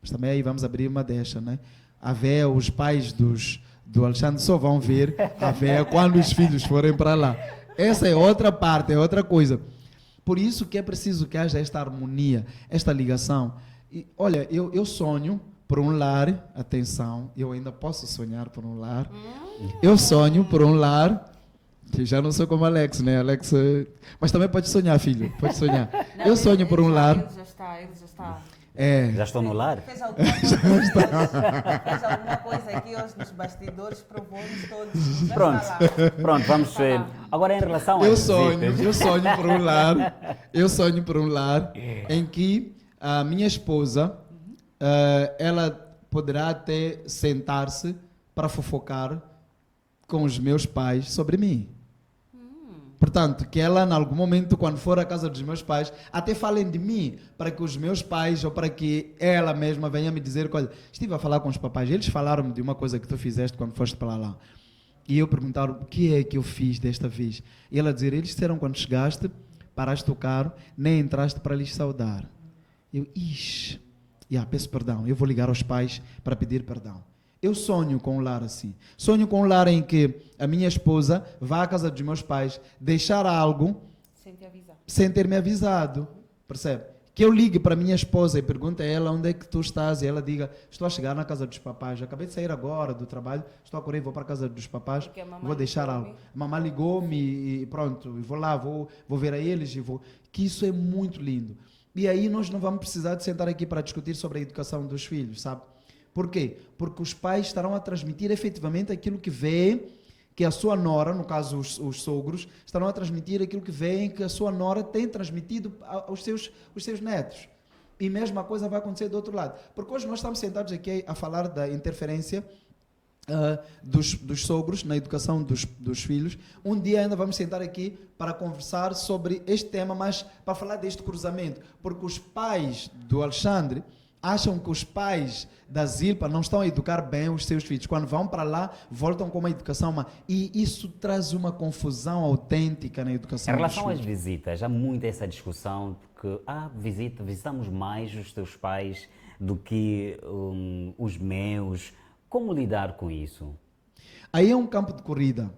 Mas também aí vamos abrir uma deixa, né? Aveia, os pais do Alexandre só vão ver aveia quando os filhos forem para lá. Essa é outra parte, é outra coisa. Por isso que é preciso que haja esta harmonia, esta ligação. E, olha, eu sonho por um lar, atenção, eu ainda posso sonhar por um lar. Eu sonho por um lar, que já não sou como Alex, né? Alex, mas também pode sonhar, filho, pode sonhar. Não, eu sonho por um lar. Ele já está. Já estou no lar? Fez alguma coisa aqui hoje nos bastidores, provou-nos todos. Já Pronto, está lá. pronto, vamos. Agora em relação às Eu sonho visitas. por um lar, eu sonho por um lar em que a minha esposa, ela poderá até sentar-se para fofocar com os meus pais sobre mim. Portanto, que ela, em algum momento, quando for à casa dos meus pais, até falem de mim, para que os meus pais, ou para que ela mesma venha me dizer, olha, estive a falar com os papais, eles falaram-me de uma coisa que tu fizeste quando foste para lá. E eu perguntar o que é que eu fiz desta vez. E ela dizer, eles disseram quando chegaste, paraste o carro, nem entraste para lhes saudar. Eu, peço perdão, eu vou ligar aos pais para pedir perdão. Eu sonho com um lar assim. Sonho com um lar em que a minha esposa vá à casa dos meus pais deixar algo sem ter me avisado. Percebe? Que eu ligue para a minha esposa e pergunte a ela onde é que tu estás e ela diga, estou a chegar na casa dos papais, acabei de sair agora do trabalho, estou a correr, vou para a casa dos papais, vou deixar algo. A mamãe ligou-me e pronto, vou lá, vou ver a eles e vou. Que isso é muito lindo. E aí nós não vamos precisar de sentar aqui para discutir sobre a educação dos filhos, sabe? Por quê? Porque os pais estarão a transmitir efetivamente aquilo que vê que a sua nora, no caso os sogros, estarão a transmitir aquilo que veem que a sua nora tem transmitido aos seus netos. E mesma coisa vai acontecer do outro lado. Porque hoje nós estamos sentados aqui a falar da interferência dos sogros na educação dos filhos. Um dia ainda vamos sentar aqui para conversar sobre este tema, mas para falar deste cruzamento. Porque os pais do Alexandre acham que os pais da Zilpa não estão a educar bem os seus filhos. Quando vão para lá, voltam com uma educação má. E isso traz uma confusão autêntica na educação Em relação dos às filhos. visitas, há muito essa discussão que visitamos mais os teus pais do que os meus. Como lidar com isso? Aí é um campo de corrida.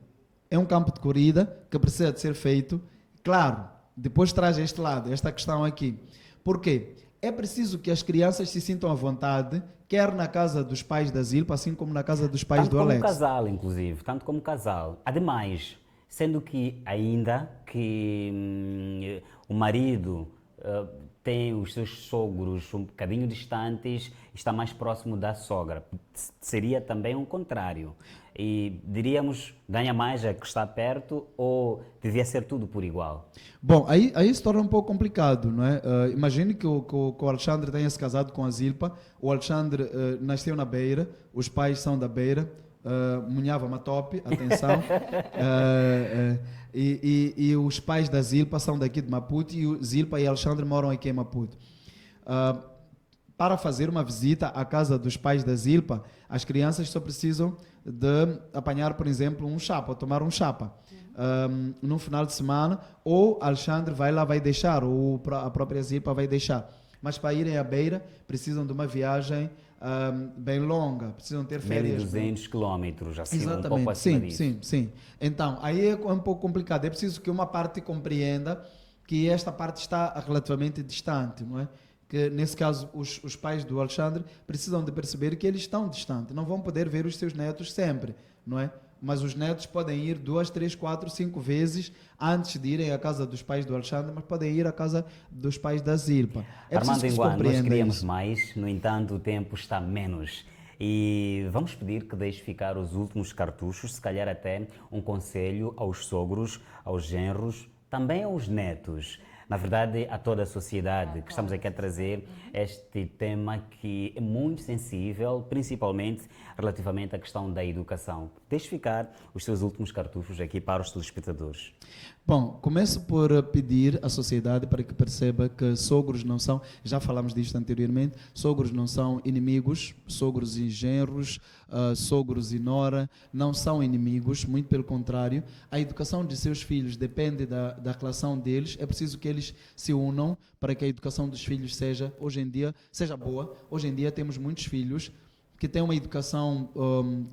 É um campo de corrida que precisa de ser feito. Claro, depois traz este lado, esta questão aqui. Por quê? É preciso que as crianças se sintam à vontade, quer na casa dos pais da Zilpa, assim como na casa dos pais Tanto do Alex. como casal, inclusive, tanto como casal. Ademais, sendo que ainda que o marido tem os seus sogros um bocadinho distantes, está mais próximo da sogra. Seria também o contrário. E diríamos, ganha mais a que está perto ou devia ser tudo por igual? Bom, aí se torna um pouco complicado, não é? Imagine que o Alexandre tenha se casado com a Zilpa, o Alexandre nasceu na Beira, os pais são da Beira, Munhava Matope, atenção, e os pais da Zilpa são daqui de Maputo e o Zilpa e Alexandre moram aqui em Maputo. Para fazer uma visita à casa dos pais da Zilpa, as crianças só precisam de apanhar, por exemplo, um chapa, ou tomar um chapa. No final de semana, ou Alexandre vai lá, vai deixar, ou a própria Zilpa vai deixar. Mas para irem à Beira, precisam de uma viagem bem longa, precisam ter férias. 1.200 quilómetros, assim, Exatamente. um pouco acima Sim, disso. sim. Então, aí é um pouco complicado. É preciso que uma parte compreenda que esta parte está relativamente distante, não é? Que, nesse caso, os pais do Alexandre precisam de perceber que eles estão distantes. Não vão poder ver os seus netos sempre, não é? Mas os netos podem ir 2, 3, 4, 5 vezes antes de irem à casa dos pais do Alexandre, mas podem ir à casa dos pais da Zilpa. É Armando preciso que se Inguá, nós compreenda queríamos isso. mais, no entanto o tempo está menos. E vamos pedir que deixe ficar os últimos cartuchos, se calhar até um conselho aos sogros, aos genros, também aos netos. na verdade, a toda a sociedade, que estamos aqui a trazer este tema que é muito sensível, principalmente relativamente à questão da educação. Deixe ficar os seus últimos cartuchos aqui para os telespectadores. Bom, começo por pedir à sociedade para que perceba que sogros não são, já falamos disto anteriormente, sogros não são inimigos, sogros e genros, sogros e nora não são inimigos, muito pelo contrário. A educação de seus filhos depende da relação deles, é preciso que eles se unam para que a educação dos filhos seja, hoje em dia, seja boa. Hoje em dia temos muitos filhos que têm uma educação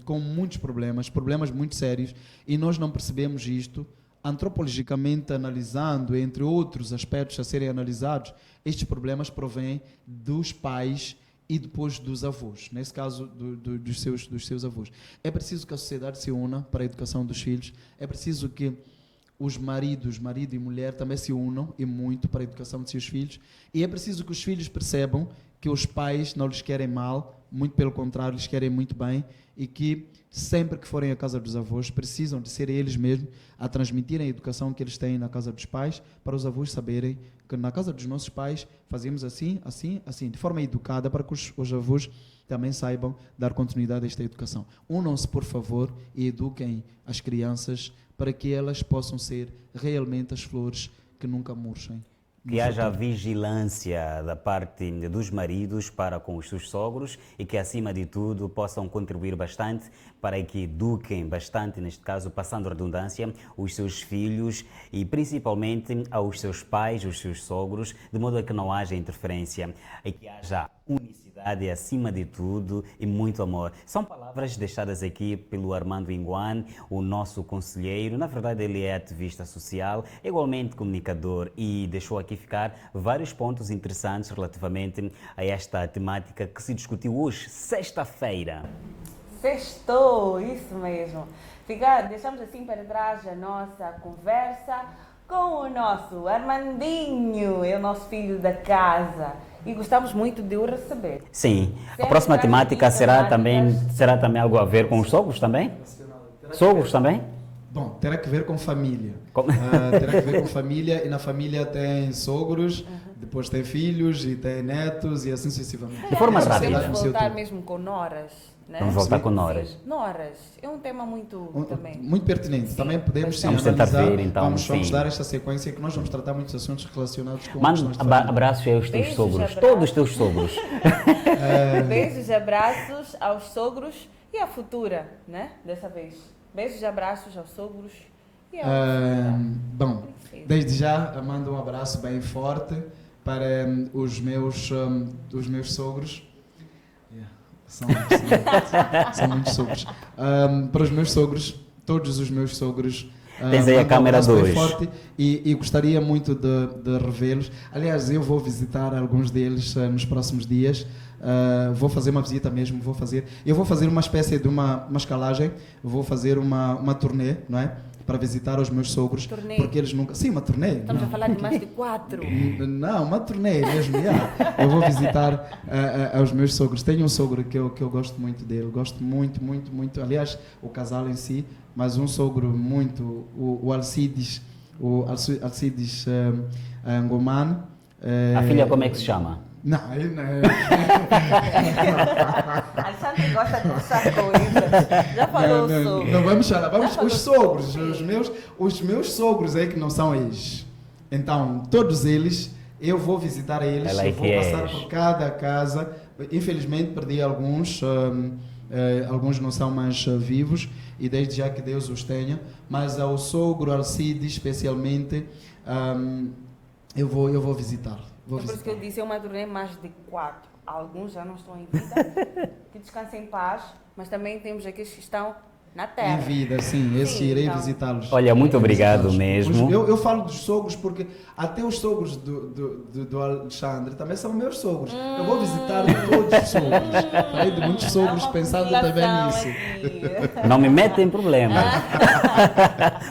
com muitos problemas muito sérios, e nós não percebemos isto. Antropologicamente analisando, entre outros aspectos a serem analisados, estes problemas provêm dos pais e depois dos avós, nesse caso dos seus avós. É preciso que a sociedade se una para a educação dos filhos, é preciso que os marido e mulher também se unam, e muito, para a educação de seus filhos, e é preciso que os filhos percebam que os pais não lhes querem mal, muito pelo contrário, lhes querem muito bem, e que sempre que forem à casa dos avós precisam de ser eles mesmos a transmitirem a educação que eles têm na casa dos pais, para os avós saberem que na casa dos nossos pais fazemos assim, assim, assim, de forma educada, para que os avós também saibam dar continuidade a esta educação. Unam-se, por favor, e eduquem as crianças para que elas possam ser realmente as flores que nunca murchem. Que haja vigilância da parte dos maridos para com os seus sogros, e que, acima de tudo, possam contribuir bastante para que eduquem bastante, neste caso, passando a redundância, os seus filhos, e principalmente aos seus pais, os seus sogros, de modo a que não haja interferência e que haja unicidade acima de tudo, e muito amor. São palavras deixadas aqui pelo Armando Inguane, o nosso conselheiro. Na verdade, ele é ativista social, igualmente comunicador, e deixou aqui ficar vários pontos interessantes relativamente a esta temática que se discutiu hoje, sexta-feira. Sextou, isso mesmo. Deixamos assim para trás a nossa conversa com o nosso Armandinho, é o nosso filho da casa, e gostamos muito de o receber. Sim, a próxima temática será também algo a ver com os sogros também? Sogros também? Bom, terá que ver com família. Terá que ver com família, e na família tem sogros, depois tem filhos e tem netos, e assim sucessivamente. De forma rápida. Vamos voltar mesmo com noras, né? Vamos voltar com noras. Sim, noras, é um tema muito também. Muito pertinente. Sim. Também podemos sim, vamos tentar analisar, ver, então. Vamos dar esta sequência, que nós vamos tratar muitos assuntos relacionados com Manda abraços aos teus sogros, todos os teus sogros. Beijos e abraços aos sogros e à futura, né? Dessa vez. Beijos e abraços aos sogros e à futura. Bom, desde já mando um abraço bem forte para os meus sogros. São muitos sogros. Para os meus sogros, todos os meus sogros. Tens aí a câmera 2. Forte, e gostaria muito de revê-los. Aliás, eu vou visitar alguns deles nos próximos dias. Vou fazer uma visita mesmo. Eu vou fazer uma espécie de uma escalagem. Vou fazer uma turnê, não é? Para visitar os meus sogros. Turnê. Porque eles nunca... Sim, uma turnê. Estamos a falar de mais de 4. Não, uma turnê mesmo. Eu vou visitar os meus sogros. Tenho um sogro que eu gosto muito dele. Gosto muito, muito, muito. Aliás, o casal em si. Mas um sogro muito... O Alcides. O Alcides Angomano. A filha como é que se chama? Não. Alexandre gosta de puxar coisas. Já falou sobre. Não vamos falar. Os sogros, os meus sogros é que não são eles. Então, todos eles, eu vou visitar eles, eu vou passar por cada casa. Infelizmente, perdi alguns. Alguns não são mais vivos, e desde já que Deus os tenha. Mas ao sogro Alcides, especialmente, eu vou visitar. Por isso que eu disse, é uma turnê mais de 4. Alguns já não estão em vida, que descansem em paz, mas também temos aqueles que estão na terra. Em vida, sim. Esse irei visitá-los. Olha, muito obrigado mesmo. Eu falo dos sogros porque até os sogros do Alexandre também são meus sogros. Eu vou visitar todos os sogros. Falei de muitos sogros pensando também nisso. Não me metem em problema.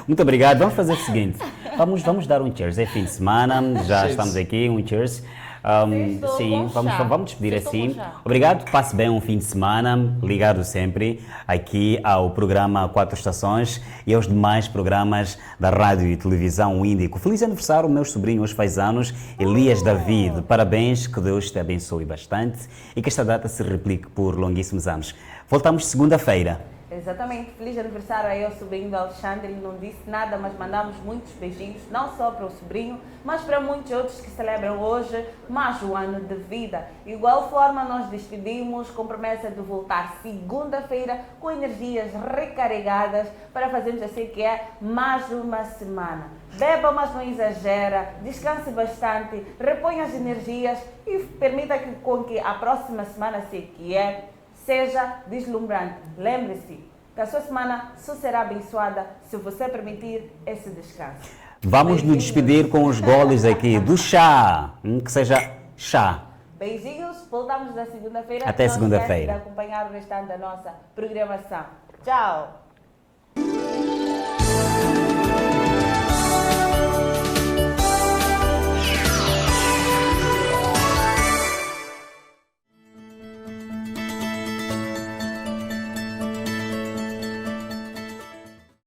Muito obrigado. Vamos fazer o seguinte. Vamos dar um cheers. É fim de semana, já estamos aqui, um cheers. Sextou Sim, com chá. vamos despedir Sextou assim. com chá. Obrigado, passe bem um fim de semana, ligado sempre aqui ao programa Quatro Estações e aos demais programas da rádio e televisão Índico. Feliz aniversário, meus sobrinhos, hoje faz anos, Elias David. Parabéns, que Deus te abençoe bastante e que esta data se replique por longuíssimos anos. Voltamos segunda-feira. Exatamente, feliz aniversário aí ao sobrinho do Alexandre, não disse nada, mas mandamos muitos beijinhos, não só para o sobrinho, mas para muitos outros que celebram hoje mais um ano de vida. Igual forma, nós despedimos com promessa de voltar segunda-feira com energias recarregadas para fazermos assim que é mais uma semana. Beba, mas não exagera, descanse bastante, reponha as energias e permita com que a próxima semana, assim que é, seja deslumbrante. Lembre-se que a sua semana só será abençoada se você permitir esse descanso. Vamos nos despedir com os goles aqui do chá, que seja chá. Beijinhos, voltamos na segunda-feira. Até segunda-feira. Não esquece de acompanhar o restante da nossa programação. Tchau!